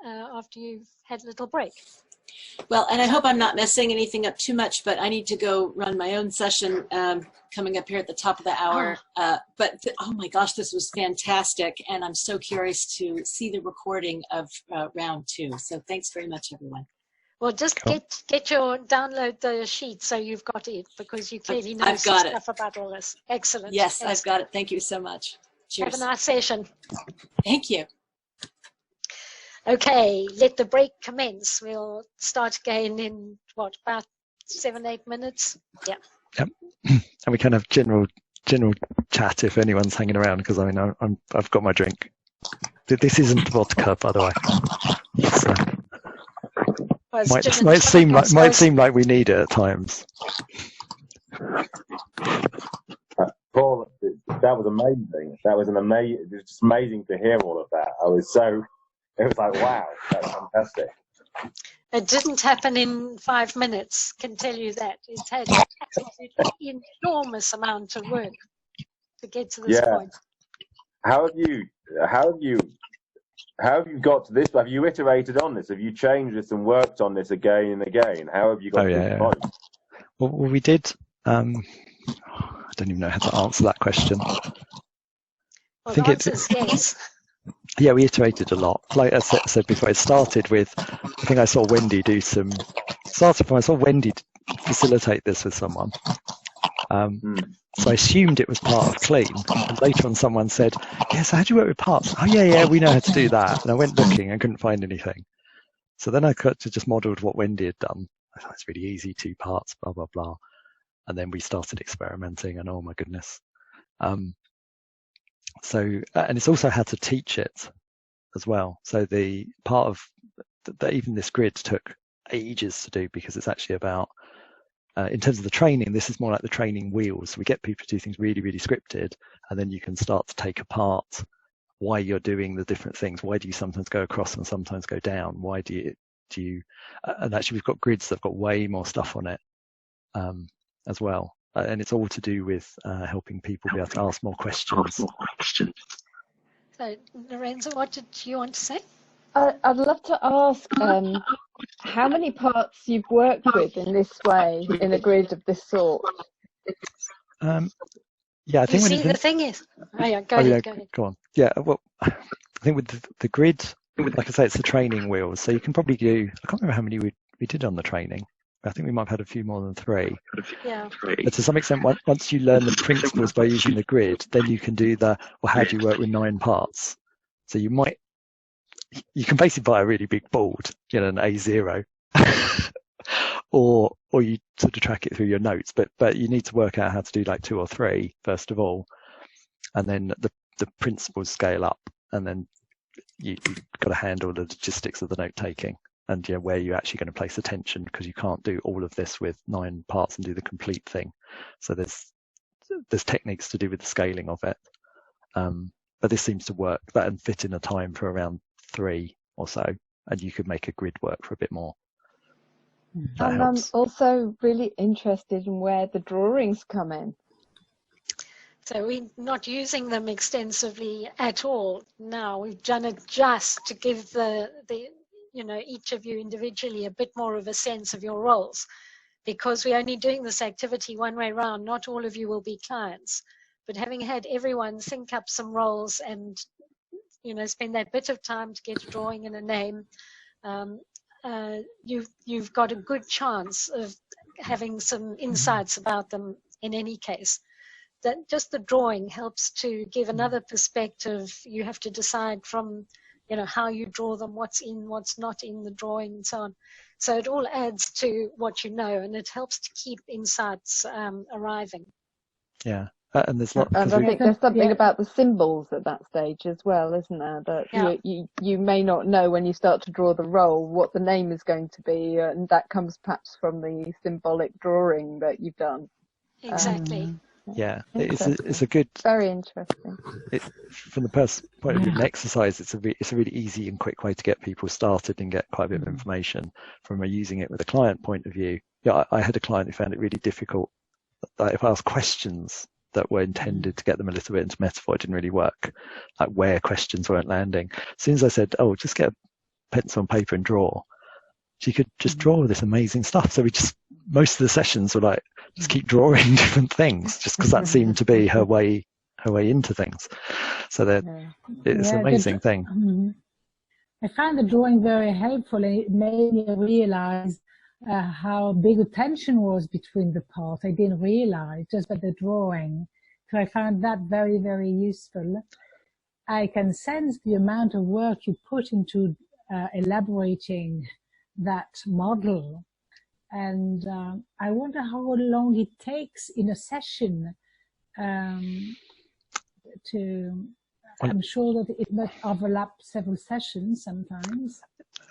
Speaker 2: after you've had a little break.
Speaker 5: Well, and I hope I'm not messing anything up too much, but I need to go run my own session coming up here at the top of the hour. But oh my gosh, this was fantastic. And I'm so curious to see the recording of round 2. So thanks very much, everyone.
Speaker 2: Well, just
Speaker 1: cool.
Speaker 2: download the sheet so you've got it, because you clearly know some stuff about all this. Excellent.
Speaker 5: Yes,
Speaker 2: excellent.
Speaker 5: I've got it. Thank you so much. Cheers.
Speaker 2: Have a nice session.
Speaker 5: Thank you.
Speaker 2: Okay, let the break commence. We'll start again in what, about 7-8 minutes? Yeah.
Speaker 1: Yep. And we can have general chat if anyone's hanging around, because I mean I've got my drink. This isn't vodka, by the way. So, might seem like we need it at times.
Speaker 6: Paul, that was amazing. It was just amazing to hear all of that. It was like, wow, that's fantastic.
Speaker 2: It didn't happen in 5 minutes, can tell you that. It's had an absolutely enormous amount of work to get to this point.
Speaker 6: How have you got to this? Have you iterated on this? Have you changed this and worked on this again and again? How have you got to this point?
Speaker 1: Well, we did. I don't even know how to answer that question.
Speaker 2: Well,
Speaker 1: I think
Speaker 2: the answer is yes.
Speaker 1: Yeah, we iterated a lot. Like I said before, it started with, I think I saw Wendy facilitate this with someone. So I assumed it was part of clean. And later on someone said, yeah, so how do you work with parts? Oh, yeah, we know how to do that. And I went looking and couldn't find anything. So then I just modeled what Wendy had done. I thought it's really easy, 2 parts, blah, blah, blah. And then we started experimenting and oh my goodness. So, and it's also how to teach it as well. So the part of that, even this grid took ages to do, because it's actually about, in terms of the training, this is more like the training wheels. We get people to do things really, really scripted, and then you can start to take apart why you're doing the different things. Why do you sometimes go across and sometimes go down? Why do you, and actually we've got grids that have got way more stuff on it as well. And it's all to do with helping people be able to ask more questions.
Speaker 2: So, Lorenzo, what did you want to say?
Speaker 3: I'd love to ask how many parts you've worked with in this way, in a grid of this sort.
Speaker 1: Yeah, I think
Speaker 2: the thing is, go ahead.
Speaker 1: Go on. Yeah, well, I think with the grid, like I say, it's the training wheels. So you can probably do, I can't remember how many we did on the training. I think we might have had a few more than 3.
Speaker 2: Yeah.
Speaker 1: But to some extent, once you learn the principles by using the grid, then you can do well, how do you work with 9 parts? So you can basically buy a really big board, an A0, or you sort of track it through your notes, but you need to work out how to do like 2 or 3 first of all, and then the principles scale up, and then you've got to handle the logistics of the note taking, and where you're actually going to place attention, because you can't do all of this with 9 parts and do the complete thing. So there's techniques to do with the scaling of it, but this seems to work that and fit in a time for around 3 or so, and you could make a grid work for a bit more.
Speaker 3: And I'm also really interested in where the drawings come in.
Speaker 2: So we're not using them extensively at all now. We've done it just to give the each of you individually a bit more of a sense of your roles, because we're only doing this activity one way round. Not all of you will be clients, but having had everyone sync up some roles and spend that bit of time to get a drawing and a name, you've got a good chance of having some insights about them in any case. That just the drawing helps to give another perspective. You have to decide from how you draw them, what's in, what's not in the drawing, and so on. So it all adds to what you know, and it helps to keep insights arriving.
Speaker 1: Yeah, and there's lots.
Speaker 3: And I think there's something about the symbols at that stage as well, isn't there? That you may not know when you start to draw the role what the name is going to be, and that comes perhaps from the symbolic drawing that you've done.
Speaker 2: Exactly.
Speaker 1: Yeah, it's a good.
Speaker 3: Very interesting.
Speaker 1: From the point of view of an exercise, it's a really easy and quick way to get people started and get quite a bit of information. From using it with a client point of view, I had a client who found it really difficult. Like if I asked questions that were intended to get them a little bit into metaphor, it didn't really work. Like where questions weren't landing. As soon as I said, "Oh, just get a pencil and paper and draw," she could just draw this amazing stuff. So most of the sessions were like, just keep drawing different things, just because that seemed to be her way into things. So it's an amazing thing.
Speaker 7: I found the drawing very helpful, and it made me realize how big the tension was between the parts. I didn't realize just by the drawing. So I found that very, very useful. I can sense the amount of work you put into elaborating that model. And I wonder how long it takes in a session I'm sure that it might overlap several sessions sometimes.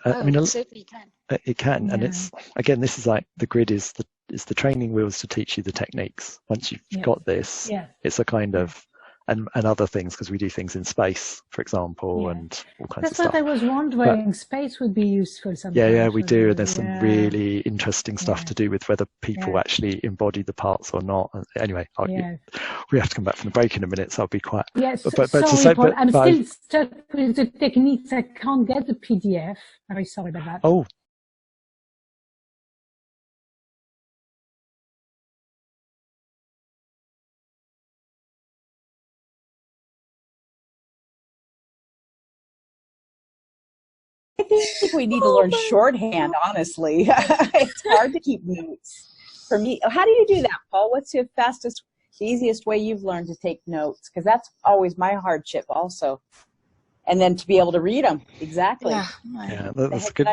Speaker 2: It certainly can.
Speaker 1: It can, yeah. And it's, again, this is like the grid is the training wheels to teach you the techniques. Once you've got this, it's a kind of, and other things, because we do things in space, for example, and all kinds of stuff.
Speaker 7: That's what I was wondering. Space would be useful sometimes.
Speaker 1: Yeah, we do. And there's some really interesting stuff to do with whether people actually embody the parts or not. Anyway, we have to come back from the break in a minute, so I'll be quiet.
Speaker 7: Yes, sorry, Paul, I'm still stuck with the techniques. I can't get the PDF. Very sorry about that.
Speaker 1: Oh.
Speaker 8: I think we need to learn shorthand, honestly. It's hard to keep notes. For me, how do you do that, Paul? What's the easiest way you've learned to take notes? Because that's always my hardship also. And then to be able to read them. Exactly.
Speaker 1: Yeah, that's good.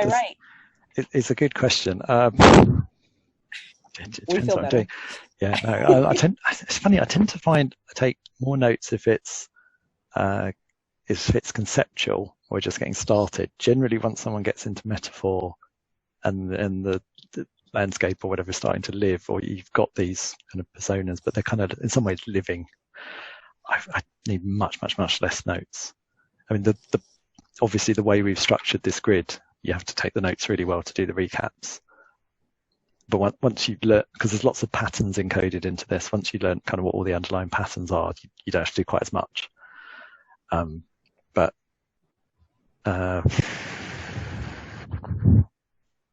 Speaker 1: It's a good question.
Speaker 8: We feel better.
Speaker 1: Yeah, no, it's funny. I tend to find I take more notes if it's if it's conceptual or just getting started. Generally, once someone gets into metaphor and the landscape or whatever is starting to live, or you've got these kind of personas, but they're kind of in some ways living, I need much less notes. I mean, obviously the way we've structured this grid, you have to take the notes really well to do the recaps. But once you've learned, because there's lots of patterns encoded into this, once you learn kind of what all the underlying patterns are, you don't have to do quite as much. But other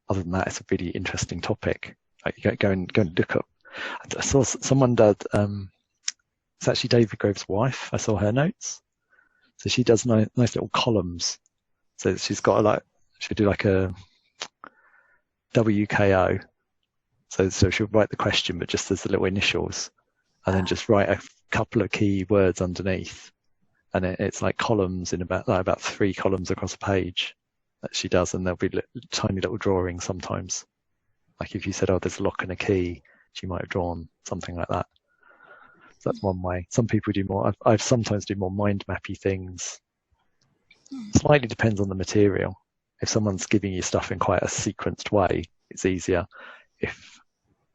Speaker 1: than that, it's a really interesting topic. Like, you go and look up. I saw someone did. It's actually David Grove's wife. I saw her notes. So she does nice little columns. So she's got she'll do like a WKO. So she'll write the question, but just as the little initials, and then just write a couple of key words underneath. And it's like columns in about 3 columns across a page that she does, and there'll be tiny little drawings sometimes. Like if you said, oh, there's a lock and a key, she might have drawn something like that. So that's one way. Some people do more. I sometimes do more mind mappy things. Slightly depends on the material. If someone's giving you stuff in quite a sequenced way, it's easier.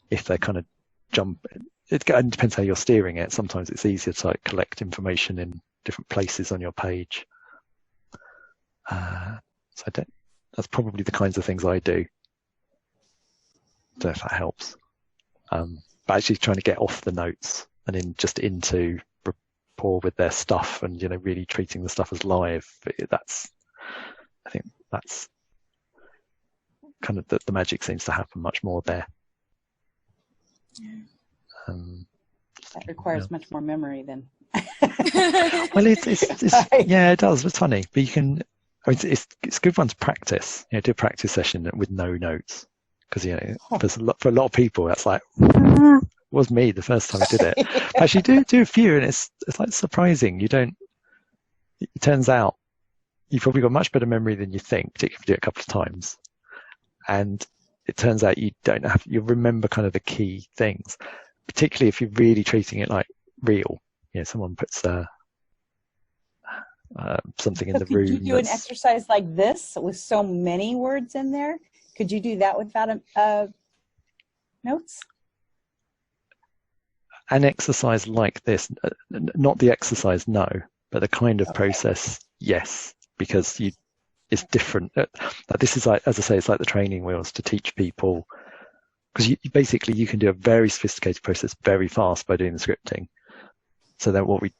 Speaker 1: If they kind of jump, it depends how you're steering it. Sometimes it's easier to like collect information in different places on your page. So that's probably the kinds of things I do. Don't know if that helps. But actually trying to get off the notes and just into rapport with their stuff, and really treating the stuff as live. I think that's kind of the magic seems to happen much more there.
Speaker 8: That requires much more memory than.
Speaker 1: Well, yeah, it does. It's funny, but you can. I mean, it's a good one to practice. Do a practice session with no notes, because for a lot of people that's like was me the first time I did it. Actually, do a few, and it's like surprising. You don't. It turns out you've probably got much better memory than you think, particularly if you do it a couple of times. And it turns out you remember kind of the key things, particularly if you're really treating it like real. Someone puts something in the room.
Speaker 8: Could you do an exercise like this with so many words in there? Could you do that without notes?
Speaker 1: An exercise like this, not the exercise, no, but the kind of process, yes, because it's different. This is like, as I say, it's like the training wheels to teach people, because you can do a very sophisticated process very fast by doing the scripting. So then what we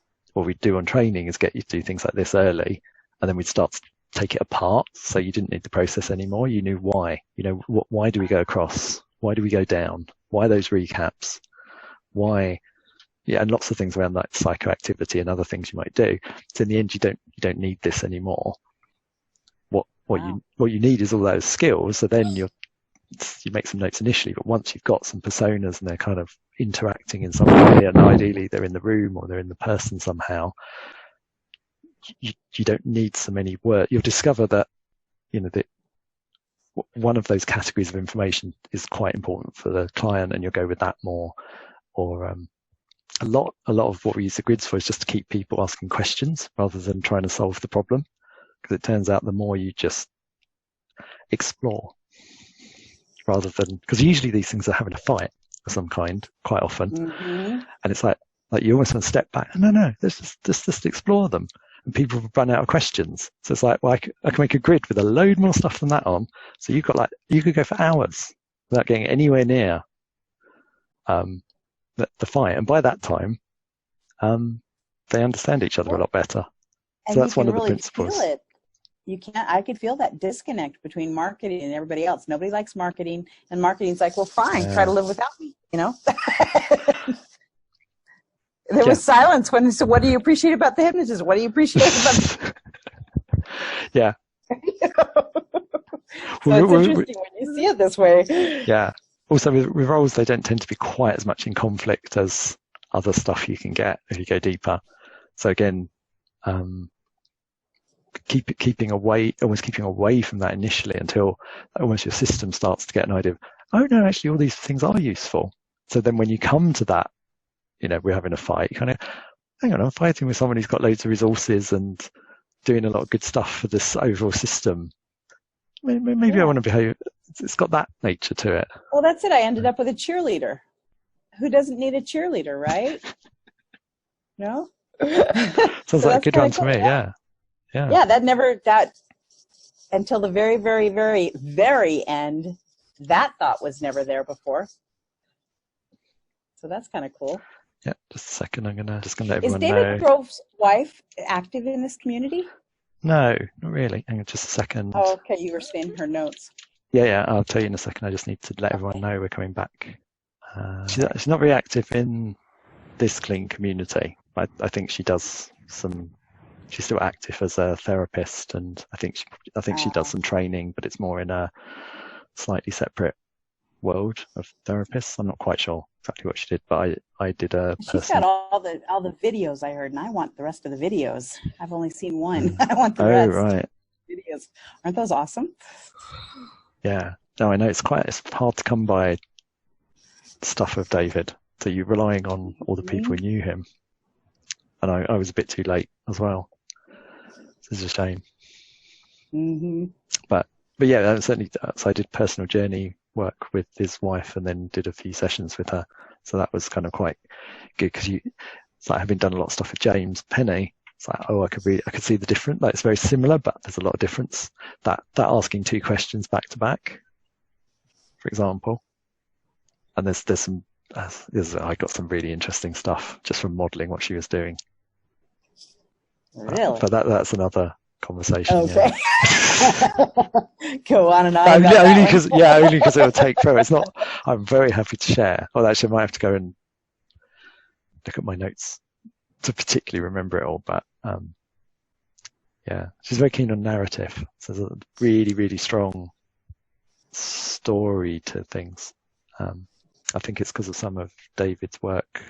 Speaker 1: do on training is get you to do things like this early, and then we'd start to take it apart. So you didn't need the process anymore. You knew why. Why do we go across? Why do we go down? Why those recaps? Why? Yeah, and lots of things around like psychoactivity and other things you might do. So in the end, you don't need this anymore. What you need is all those skills. So then you make some notes initially, but once you've got some personas and they're kind of interacting in some way, and ideally they're in the room or they're in the person somehow, you don't need so many words. You'll discover that that one of those categories of information is quite important for the client, and you'll go with that more. Or a lot of what we use the grids for is just to keep people asking questions rather than trying to solve the problem, because it turns out the more you just explore, rather than, because usually these things are having a fight of some kind quite often, and it's like you almost want to step back. No, let's just explore them, and people run out of questions. So it's like, well, I can make a grid with a load more stuff than that on. So you could go for hours without getting anywhere near the fight, and by that time, they understand each other a lot better.
Speaker 8: And
Speaker 1: so that's one of the
Speaker 8: really
Speaker 1: principles.
Speaker 8: Feel it. I could feel that disconnect between marketing and everybody else. Nobody likes marketing, and marketing's like, well, fine, try to live without me, There was silence when, so what do you appreciate about the hypnotist? What do you appreciate about
Speaker 1: Yeah.
Speaker 8: So it's interesting when you see it this way.
Speaker 1: Yeah. Also, with roles, they don't tend to be quite as much in conflict as other stuff you can get if you go deeper. So again, keeping away from that initially until almost your system starts to get an idea of, oh no, actually all these things are useful. So then when you come to that, we're having a fight, you kind of, hang on, I'm fighting with someone who's got loads of resources and doing a lot of good stuff for this overall system. Maybe I want to behave. It's got that nature to it.
Speaker 8: Well, that's it. I ended up with a cheerleader. Who doesn't need a cheerleader, right? No?
Speaker 1: Sounds like a good one to me, yeah.
Speaker 8: Yeah, that until the very, very, very, very end, that thought was never there before. So that's kind of cool.
Speaker 1: Yeah, just a second. I'm just gonna let everyone know.
Speaker 8: Is David Grove's wife active in this community?
Speaker 1: No, not really. Hang on just a second.
Speaker 8: Oh, okay. You were saying her notes.
Speaker 1: Yeah, I'll tell you in a second. I just need to let everyone know we're coming back. She's not very active in this clean community. I think she does some. She's still active as a therapist, and I think she does some training, but it's more in a slightly separate world of therapists. I'm not quite sure exactly what she did, but I did a.
Speaker 8: She's got all the videos I heard, and I want the rest of the videos. I've only seen one. I want the rest.
Speaker 1: Oh, right.
Speaker 8: Videos. Aren't those awesome?
Speaker 1: Yeah. No, I know it's hard to come by stuff of David. So you're relying on all the people who knew him, and I was a bit too late as well. It's a shame. But yeah, that certainly. So I did personal journey work with his wife, and then did a few sessions with her. So that was kind of quite good because it's like having done a lot of stuff with James Penny. It's like, oh, I could see the difference. Like it's very similar, but there's a lot of difference. That asking two questions back to back, for example, and there's some. I got some really interesting stuff just from modelling what she was doing.
Speaker 8: Really?
Speaker 1: But that's another conversation.
Speaker 8: Okay. Yeah. Go on and on.
Speaker 1: Only because it will take forever. It's not. I'm very happy to share. Well, actually, I might have to go and look at my notes to particularly remember it all. But yeah, she's very keen on narrative. So there's a really, really strong story to things. I think it's because of some of David's work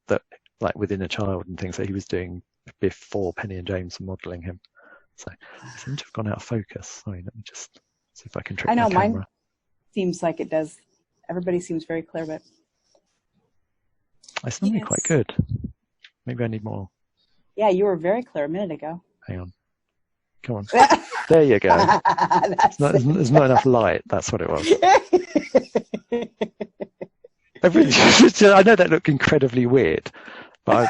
Speaker 1: that, like within a child and things that he was doing before Penny and James were modelling him. So I seem to have gone out of focus. Sorry, let me just see if I can trick my camera.
Speaker 8: Mine seems like it does. Everybody seems very clear, but
Speaker 1: it's normally quite good. Maybe I need more.
Speaker 8: Yeah, you were very clear a minute ago.
Speaker 1: Hang on. Come on. There you go. There's not enough light. That's what it was. I know that looked incredibly weird, but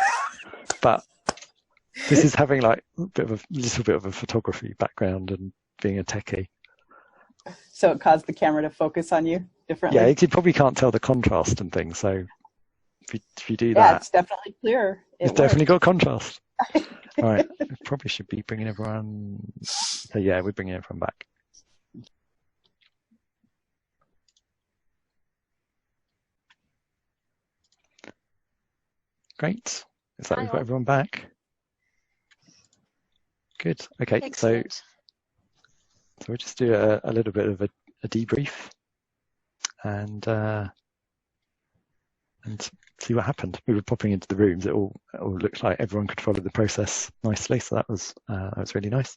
Speaker 1: this is having like a little bit of a photography background and being a techie.
Speaker 8: So it caused the camera to focus on you differently?
Speaker 1: Yeah, you probably can't tell the contrast and things, so if you do that...
Speaker 8: Yeah, it's definitely clear.
Speaker 1: It's definitely got contrast. All right, we probably should be bringing everyone... So yeah, we're bringing everyone back. Great. Is that we've got everyone back? Good. Okay,
Speaker 2: excellent.
Speaker 1: So we'll just do a little bit of a debrief and see what happened. We were popping into the rooms. It all looked like everyone could follow the process nicely. So that was really nice.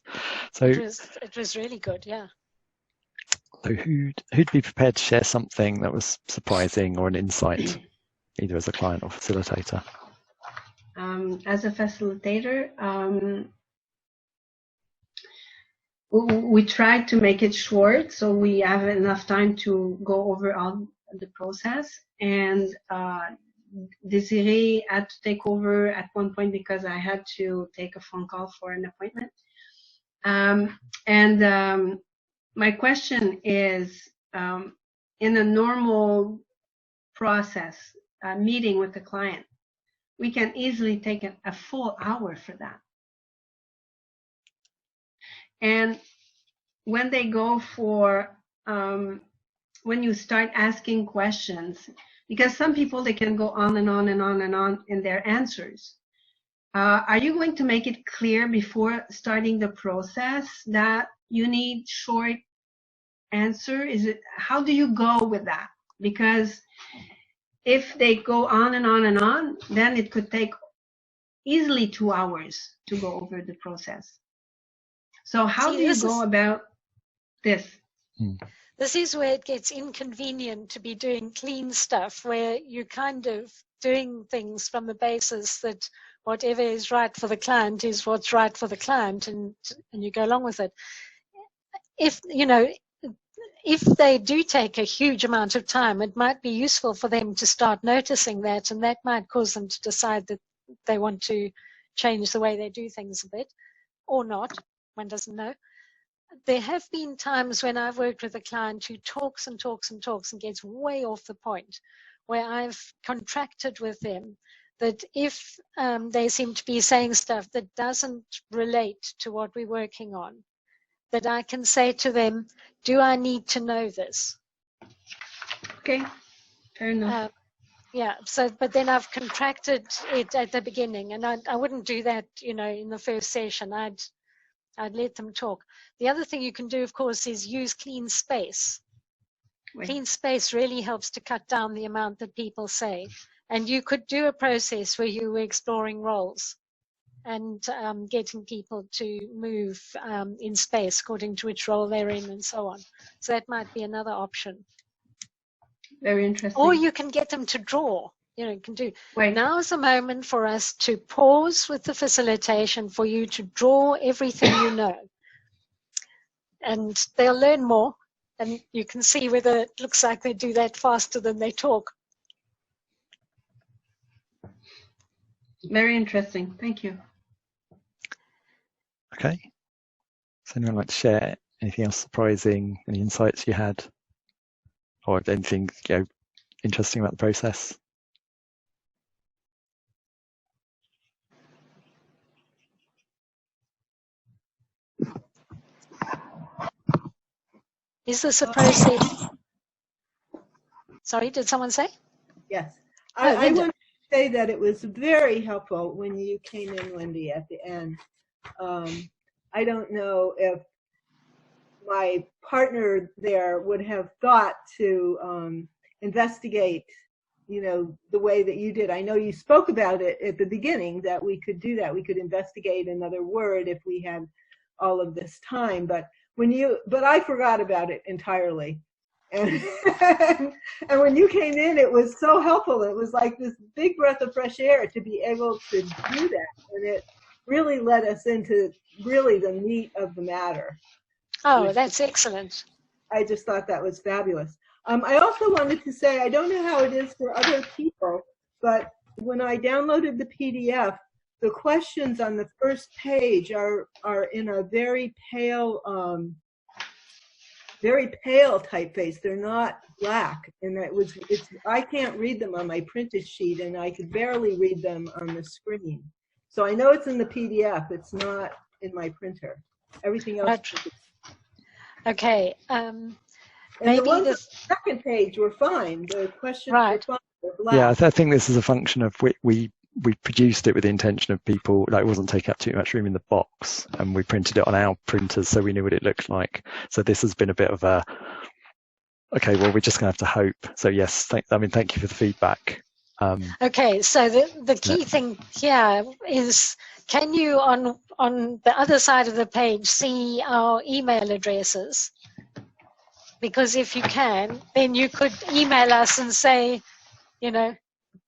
Speaker 1: So
Speaker 2: it was really good, yeah.
Speaker 1: So who'd be prepared to share something that was surprising or an insight, either as a client or facilitator?
Speaker 9: As a facilitator, we tried to make it short so we have enough time to go over all the process. And Desiree had to take over at one point because I had to take a phone call for an appointment. My question is, in a normal process, meeting with the client, we can easily take a full hour for that. And when they go for, when you start asking questions, because some people, they can go on and on and on and on in their answers. Are you going to make it clear before starting the process that you need short answer? How do you go with that? Because if they go on and on and on, then it could take easily 2 hours to go over the process. So how do you go about this?
Speaker 2: This is where it gets inconvenient to be doing clean stuff, where you kind of doing things from the basis that whatever is right for the client is what's right for the client, and you go along with it. If, you know, if they do take a huge amount of time, it might be useful for them to start noticing that, and that might cause them to decide that they want to change the way they do things a bit, or not. One doesn't know. There have been times when I've worked with a client who talks and talks and talks and gets way off the point, where I've contracted with them that if they seem to be saying stuff that doesn't relate to what we're working on, that I can say to them, do I need to know this?
Speaker 9: Okay, fair enough.
Speaker 2: Yeah, so, but then I've contracted it at the beginning, and I wouldn't do that, you know, in the first session. I'd let them talk. The other thing you can do, of course, is use clean space.
Speaker 9: Wait.
Speaker 2: Clean space really helps to cut down the amount that people say. And you could do a process where you were exploring roles and getting people to move in space according to which role they're in and so on. So that might be another option.
Speaker 9: Very interesting.
Speaker 2: Or you can get them to draw. You know, you can do.
Speaker 9: Wait.
Speaker 2: Now is a moment for us to pause with the facilitation for you to draw everything you know. And they'll learn more. And you can see whether it looks like they do that faster than they talk.
Speaker 9: Very interesting. Thank you.
Speaker 1: Okay. Does anyone like to share anything else surprising, any insights you had, or anything, you know, interesting about the process?
Speaker 2: Is this a process? Sorry, did someone say?
Speaker 10: Yes.
Speaker 2: Oh,
Speaker 10: I want to say that it was very helpful when you came in, Wendy, at the end. I don't know if my partner there would have thought to investigate, you know, the way that you did. I know you spoke about it at the beginning, that we could do that. We could investigate another word if we had all of this time. But I forgot about it entirely. And and when you came in, it was so helpful. It was like this big breath of fresh air to be able to do that. And it really led us into really the meat of the matter.
Speaker 2: Oh, that's excellent.
Speaker 10: I just thought that was fabulous. I also wanted to say, I don't know how it is for other people, but when I downloaded the PDF, the questions on the first page are in a very pale typeface. They're not black, and I can't read them on my printed sheet, and I could barely read them on the screen. So I know it's in the PDF. It's not in my printer. Everything else.
Speaker 2: Okay.
Speaker 10: And
Speaker 2: maybe
Speaker 10: the ones on the second page were fine. The questions were fine. They're black.
Speaker 1: Yeah, I think this is a function of we produced it with the intention of people, like, it wasn't taking up too much room in the box, and we printed it on our printers so we knew what it looked like. So this has been a bit of a, okay, well, we're just going to have to hope. So yes, thank you for the feedback.
Speaker 2: Okay, so the key thing here is, can you on the other side of the page see our email addresses? Because if you can, then you could email us and say, you know,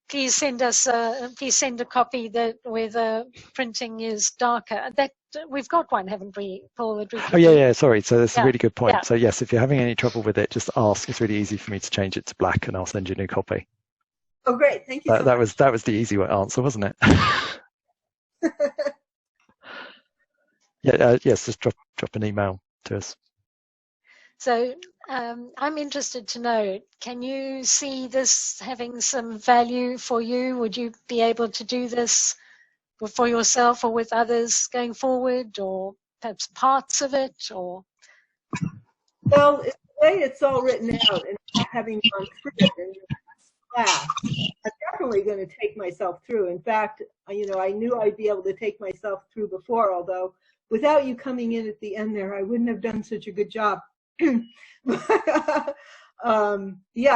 Speaker 2: please send a copy where the printing is darker. That we've got one, haven't we, Paul?
Speaker 1: Oh yeah, sorry. So that's a really good point.
Speaker 2: Yeah.
Speaker 1: So yes, if you're having any trouble with it, just ask. It's really easy for me to change it to black, and I'll send you a new copy.
Speaker 10: Oh, great! Thank you.
Speaker 1: That was the easy answer, wasn't it? Yeah. Yes. Just drop an email to us.
Speaker 2: So I'm interested to know, can you see this having some value for you? Would you be able to do this for yourself or with others going forward, or perhaps parts of it? Or
Speaker 10: well, the way it's all written out, and having gone through it in class, I'm definitely going to take myself through. In fact, you know, I knew I'd be able to take myself through before, although without you coming in at the end there, I wouldn't have done such a good job. Yeah,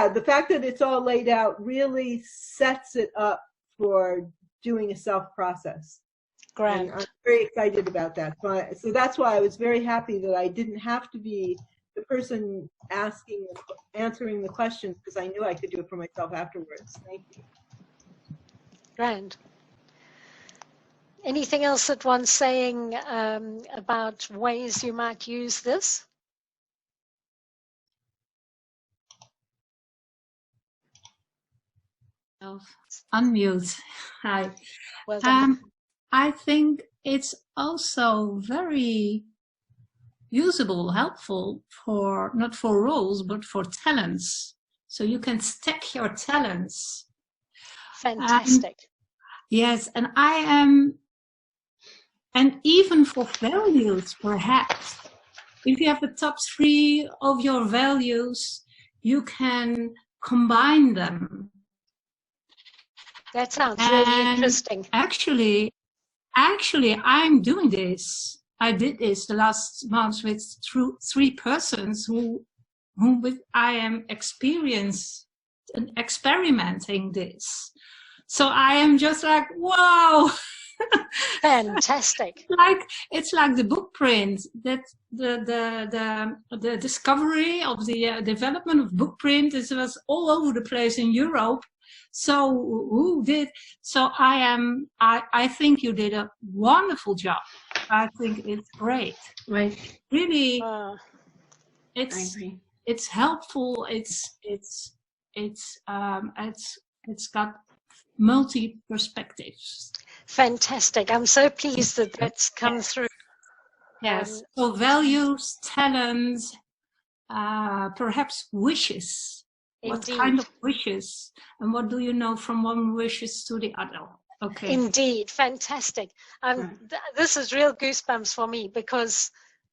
Speaker 10: the fact that it's all laid out really sets it up for doing a self-process.
Speaker 2: Great.
Speaker 10: And I'm very excited about that. So that's why I was very happy that I didn't have to be the person answering the questions, because I knew I could do it for myself afterwards. Thank you.
Speaker 2: Grand. Anything else that one's saying about ways you might use this?
Speaker 11: Unmute. Hi.
Speaker 2: Well done.
Speaker 11: I think it's also very usable, helpful for, not for roles, but for talents. So you can stack your talents.
Speaker 2: Fantastic.
Speaker 11: Yes, and and even for values, perhaps. If you have the top 3 of your values, you can combine them.
Speaker 2: That sounds really interesting.
Speaker 11: Actually, I'm doing this. I did this the last month with 3 persons whom I am experiencing and experimenting this. So I am just like, wow.
Speaker 2: Fantastic.
Speaker 11: It's like the book print, that the discovery of the development of book print was all over the place in Europe. So who did? So I think you did a wonderful job. I think it's great.
Speaker 9: Right.
Speaker 11: Really, it's helpful. It's got multi perspectives.
Speaker 2: Fantastic. I'm so pleased that that's come through.
Speaker 11: Yes. So values, talents, perhaps wishes. What kind of wishes? And what do you know from one wishes to the other? Okay.
Speaker 2: Indeed. Fantastic. This is real goosebumps for me, because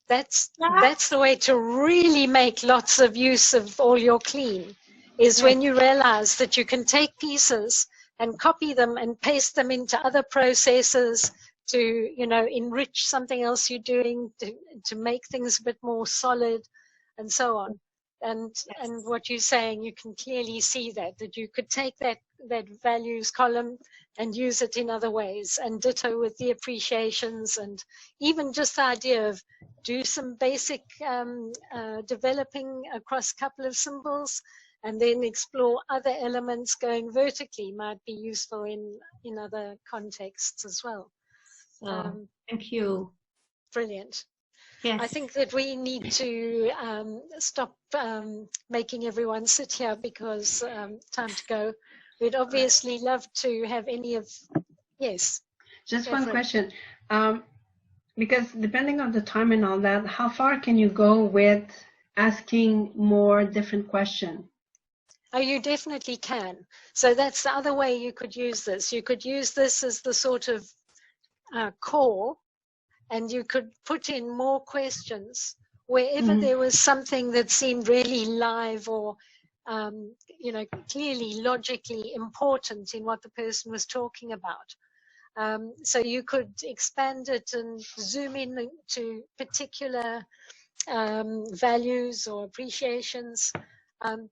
Speaker 2: that's the way to really make lots of use of all your clean, is when you realize that you can take pieces and copy them and paste them into other processes to, you know, enrich something else you're doing, to make things a bit more solid, and so on. And what you're saying, you can clearly see that you could take that values column and use it in other ways, and ditto with the appreciations, and even just the idea of do some basic developing across a couple of symbols, and then explore other elements going vertically might be useful in other contexts as well.
Speaker 11: Thank you.
Speaker 2: Brilliant.
Speaker 11: Yes.
Speaker 2: I think that we need to stop making everyone sit here, because time to go. We'd obviously love to have any of, yes.
Speaker 9: Just one question. Because depending on the time and all that, how far can you go with asking more different questions?
Speaker 2: Oh, you definitely can. So that's the other way you could use this. You could use this as the sort of core, and you could put in more questions wherever there was something that seemed really live or, you know, clearly logically important in what the person was talking about. So you could expand it and zoom in to particular values or appreciations.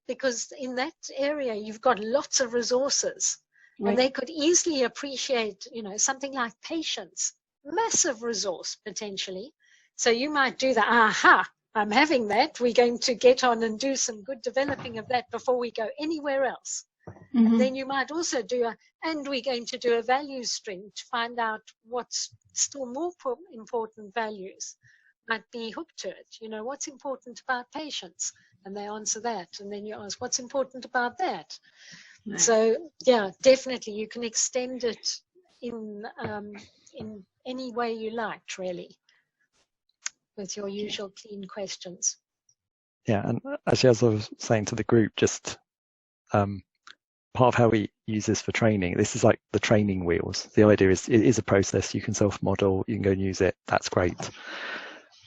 Speaker 2: Because in that area you've got lots of resources, and they could easily appreciate, you know, something like patience, massive resource potentially. So you might do the aha, I'm having that, we're going to get on and do some good developing of that before we go anywhere else. And then you might also do and we're going to do a values string to find out what's still more important values might be hooked to it. You know, what's important about patience? And they answer that, and then you ask, what's important about that? Right. So yeah, definitely you can extend it in any way you liked, really, with your usual clean questions.
Speaker 1: Yeah, and actually, as I was saying to the group, just part of how we use this for training, this is like the training wheels. The idea is it is a process. You can self-model, you can go and use it. That's great.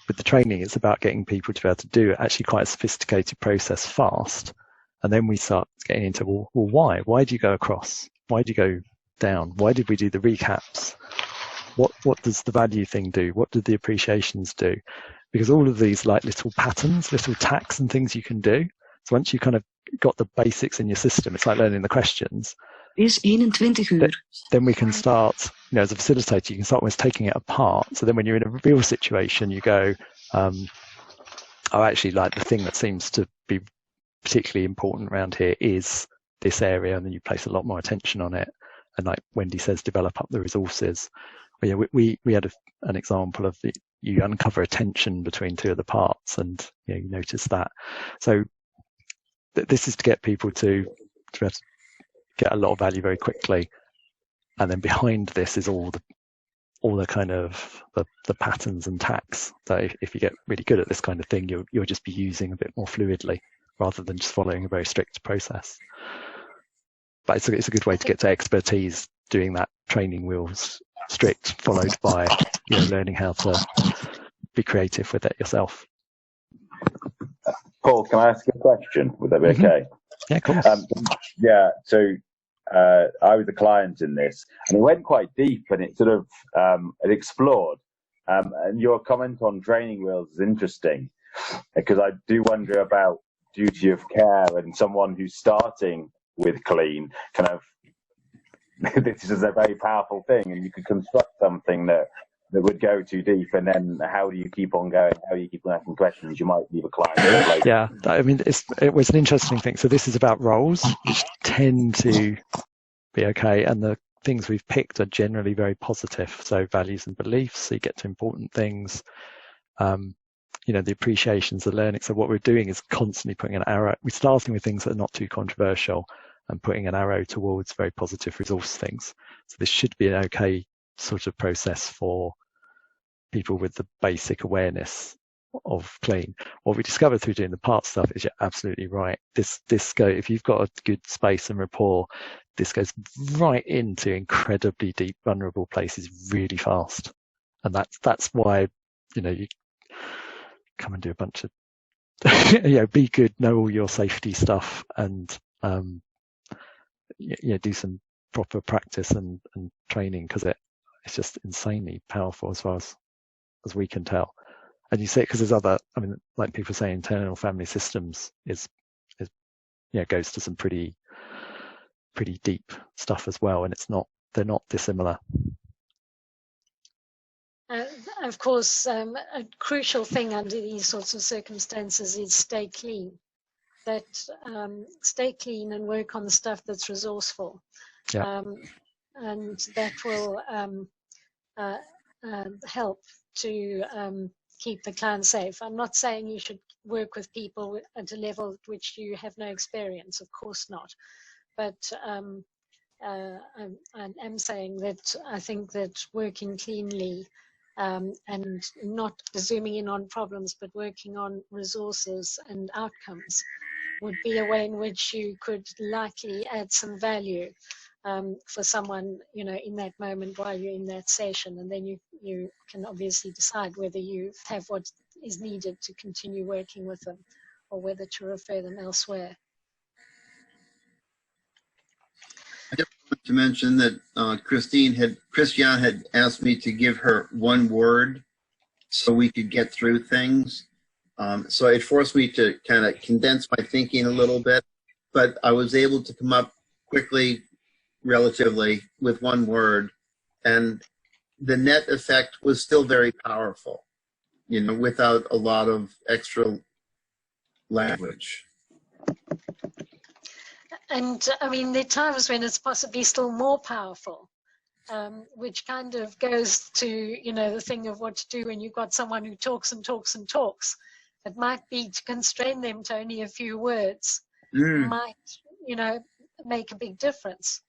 Speaker 1: With the training, it's about getting people to be able to do actually quite a sophisticated process fast. And then we start getting into, well, why? Why do you go across? Why do you go down? Why did we do the recaps? What does the value thing do? What did the appreciations do? Because all of these like little patterns, little tacks and things you can do. So once you kind of got the basics in your system, it's like learning the questions.
Speaker 12: Is 21 uur.
Speaker 1: Then we can start, you know, as a facilitator, you can start almost taking it apart. So then when you're in a real situation, you go, oh, actually, like the thing that seems to be particularly important around here is this area, and then you place a lot more attention on it. and like Wendy says, develop up the resources. But yeah, we had an example of you uncover a tension between two of the parts, and you notice that. So this is to get people to get a lot of value very quickly, and then behind this is all the kind of the patterns and tacks that if you get really good at this kind of thing, you'll just be using a bit more fluidly rather than just following a very strict process. But it's a good way to get to expertise doing that training wheels strict, followed by learning how to be creative with it yourself.
Speaker 6: Paul, can I ask a question? Would that be okay?
Speaker 1: Yeah, of course.
Speaker 6: So I was a client in this, and it went quite deep, and it sort of it explored. And your comment on training wheels is interesting, because I do wonder about duty of care and someone who's starting with clean. Kind of, this is a very powerful thing, and you could construct something that would go too deep, and then how do you keep on going? How do you keep on asking questions? You might leave a client.
Speaker 1: Yeah, I mean, it was an interesting thing. So this is about roles, which tend to be okay, and the things we've picked are generally very positive. So values and beliefs, so you get to important things. The appreciations, the learning. So what we're doing is constantly putting an arrow. We're starting with things that are not too controversial and putting an arrow towards very positive resource things. So this should be an okay sort of process for people with the basic awareness of clean. What we discovered through doing the part stuff is you're absolutely right. This if you've got a good space and rapport, this goes right into incredibly deep, vulnerable places really fast. And that's why, you come and do a bunch of, be good, know all your safety stuff, and do some proper practice and training, because it's just insanely powerful as far as we can tell. And you say, because there's other, like people say, internal family systems is goes to some pretty deep stuff as well, and they're not dissimilar.
Speaker 2: Of course, a crucial thing under these sorts of circumstances is stay clean. That stay clean and work on the stuff that's resourceful.
Speaker 1: Yeah.
Speaker 2: And that will help to keep the client safe. I'm not saying you should work with people at a level at which you have no experience, of course not. But I am saying that I think that working cleanly and not zooming in on problems, but working on resources and outcomes would be a way in which you could likely add some value for someone, in that moment while you're in that session. And then you can obviously decide whether you have what is needed to continue working with them or whether to refer them elsewhere.
Speaker 13: I just want to mention that Christiane had asked me to give her one word so we could get through things. So it forced me to kind of condense my thinking a little bit, but I was able to come up quickly, relatively, with one word, and the net effect was still very powerful, without a lot of extra language.
Speaker 2: And there are times when it's possibly still more powerful, which kind of goes to, the thing of what to do when you've got someone who talks and talks and talks. It might be to constrain them to only a few words, might, make a big difference.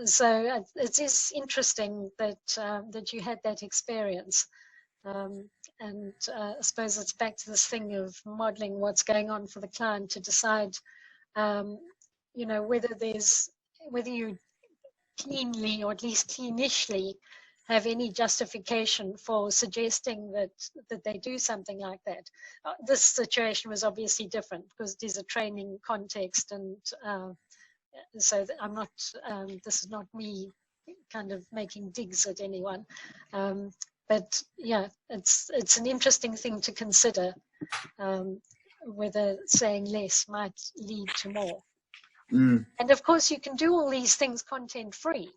Speaker 2: So it is interesting that you had that experience. And I suppose it's back to this thing of modeling what's going on for the client to decide, whether you cleanly, or at least cleanishly, have any justification for suggesting that they do something like that. This situation was obviously different because it is a training context, and so I'm not. This is not me kind of making digs at anyone, but yeah, it's an interesting thing to consider. Whether saying less might lead to more. And of course, you can do all these things content free.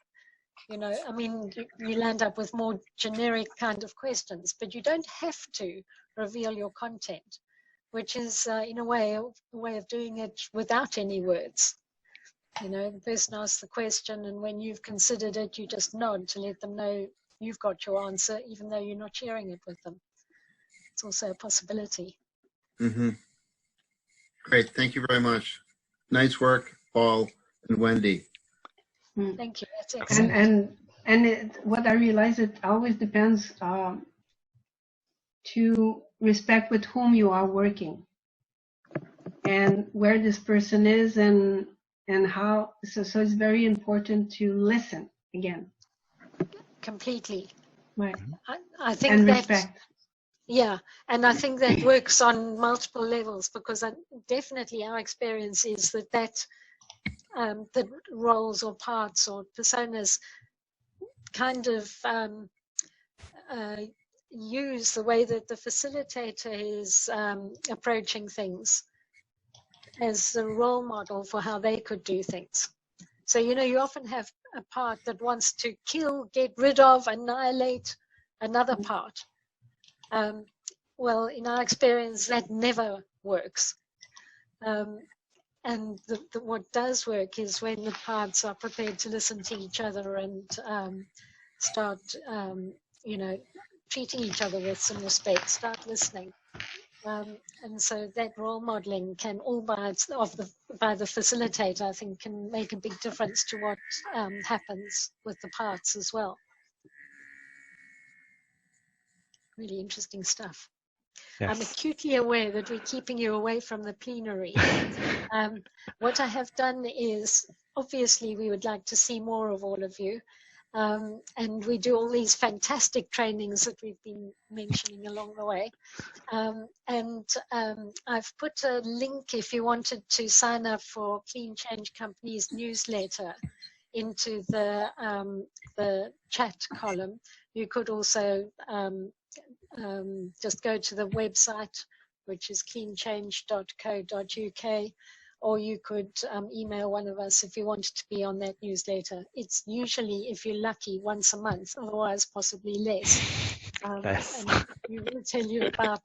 Speaker 2: You'll end up with more generic kind of questions, but you don't have to reveal your content, which is in a way of doing it without any words. You know, the person asks the question, and when you've considered it, you just nod to let them know you've got your answer, even though you're not sharing it with them. It's also a possibility.
Speaker 13: Mm-hmm. Great. Thank you very much. Nice work, Paul and Wendy.
Speaker 2: Thank you. That's excellent.
Speaker 9: And what I realize, it always depends to respect with whom you are working and where this person is and how. So it's very important to listen again.
Speaker 2: Completely.
Speaker 9: Right.
Speaker 2: I think
Speaker 9: and
Speaker 2: that,
Speaker 9: respect.
Speaker 2: Yeah, and I think that works on multiple levels, because definitely our experience is that the roles or parts or personas kind of use the way that the facilitator is approaching things as a role model for how they could do things. So, you know, you often have a part that wants to kill, get rid of, annihilate another part. Well, in our experience, that never works. And what does work is when the parts are prepared to listen to each other and start, you know, treating each other with some respect, start listening. And so that role modeling can all by the facilitator, I think, can make a big difference to what happens with the parts as well. Really interesting stuff. Yes. I'm acutely aware that we're keeping you away from the plenary. What I have done is, obviously, we would like to see more of all of you. And we do all these fantastic trainings that we've been mentioning along the way. I've put a link if you wanted to sign up for Clean Change Company's newsletter into the chat column. You could also just go to the website, which is cleanchange.co.uk, or you could email one of us if you wanted to be on that newsletter. It's usually, if you're lucky, once a month, otherwise possibly less.
Speaker 1: Yes.
Speaker 2: And we will tell you about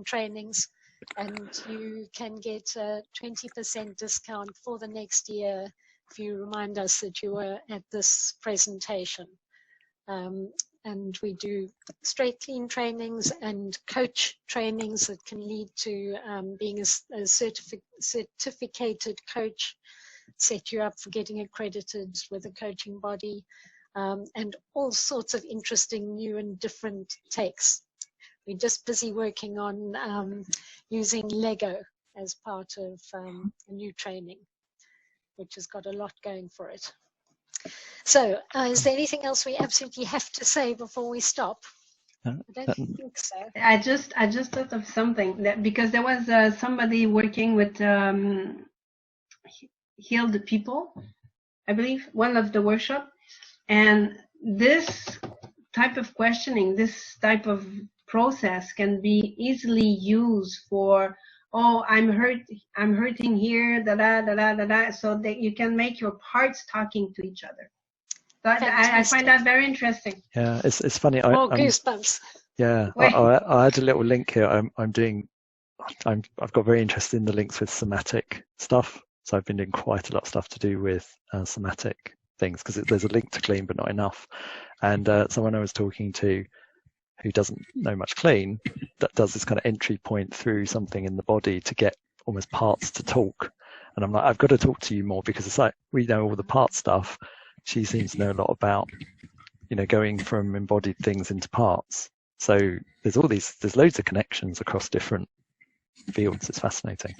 Speaker 2: trainings, and you can get a 20% discount for the next year if you remind us that you were at this presentation. And we do straight clean trainings and coach trainings that can lead to being a certificated coach, set you up for getting accredited with a coaching body, and all sorts of interesting new and different takes. We're just busy working on using Lego as part of a new training, which has got a lot going for it. So, is there anything else we absolutely have to say before we stop? I don't think so.
Speaker 9: I just thought of something, that because there was somebody working with healed people, I believe, one of the workshop, and this type of questioning, this type of process can be easily used for, oh, I'm hurting here, so that you can make your parts talking to each other. So I find that very interesting.
Speaker 1: Yeah, it's funny.
Speaker 2: Goosebumps.
Speaker 1: Yeah, I had a little link here. I've got very interested in the links with somatic stuff. So I've been doing quite a lot of stuff to do with somatic things, because there's a link to clean, but not enough. And someone I was talking to who doesn't know much clean, that does this kind of entry point through something in the body to get almost parts to talk. And I'm like, I've got to talk to you more, because it's like, we know all the part stuff. She seems to know a lot about, you know, going from embodied things into parts. So there's loads of connections across different fields. It's fascinating.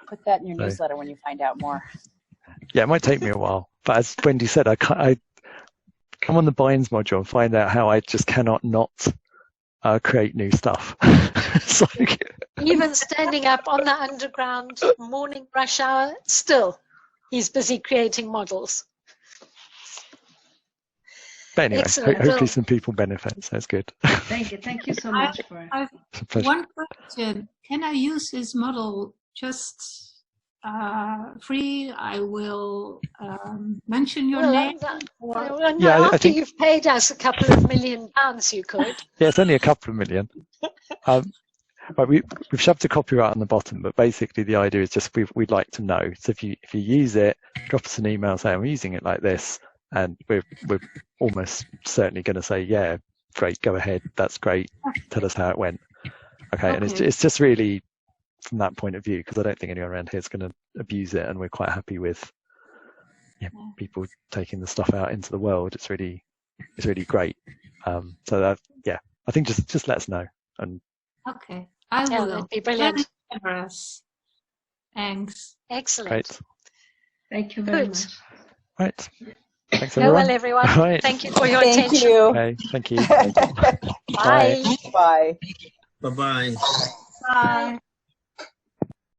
Speaker 8: Put that in your newsletter when you find out more.
Speaker 1: Yeah, it might take me a while, but as Wendy said, I come on the binds module and find out how I just cannot not create new stuff. It's like,
Speaker 2: even standing up on the underground morning rush hour, still he's busy creating models.
Speaker 1: But anyway, hopefully some people benefit, so it's good.
Speaker 9: Thank you so much for it.
Speaker 11: I have one question. Can I use this model just free? I will mention your name.
Speaker 2: After you've paid us £2 million, you could.
Speaker 1: Yeah, it's only £2 million. Right, we've shoved a copyright on the bottom, but basically the idea is just we'd like to know. So if you use it, drop us an email saying I'm using it like this, and we're almost certainly going to say, yeah, great, go ahead, that's great, tell us how it went. Okay, and it's just really from that point of view, because I don't think anyone around here is going to abuse it, and we're quite happy with people taking the stuff out into the world. It's really great. So that, yeah, I think just let us know. And
Speaker 11: okay, I will.
Speaker 2: That'd be brilliant.
Speaker 11: Thanks.
Speaker 2: Excellent.
Speaker 1: Great.
Speaker 9: Thank you very much.
Speaker 1: Right. Thanks,
Speaker 2: Go
Speaker 1: everyone.
Speaker 2: well, everyone.
Speaker 1: Right.
Speaker 2: Thank you for your
Speaker 8: Thank
Speaker 2: attention.
Speaker 8: you.
Speaker 1: Okay, thank you.
Speaker 2: Bye.
Speaker 8: Bye.
Speaker 13: Bye-bye.
Speaker 11: Bye.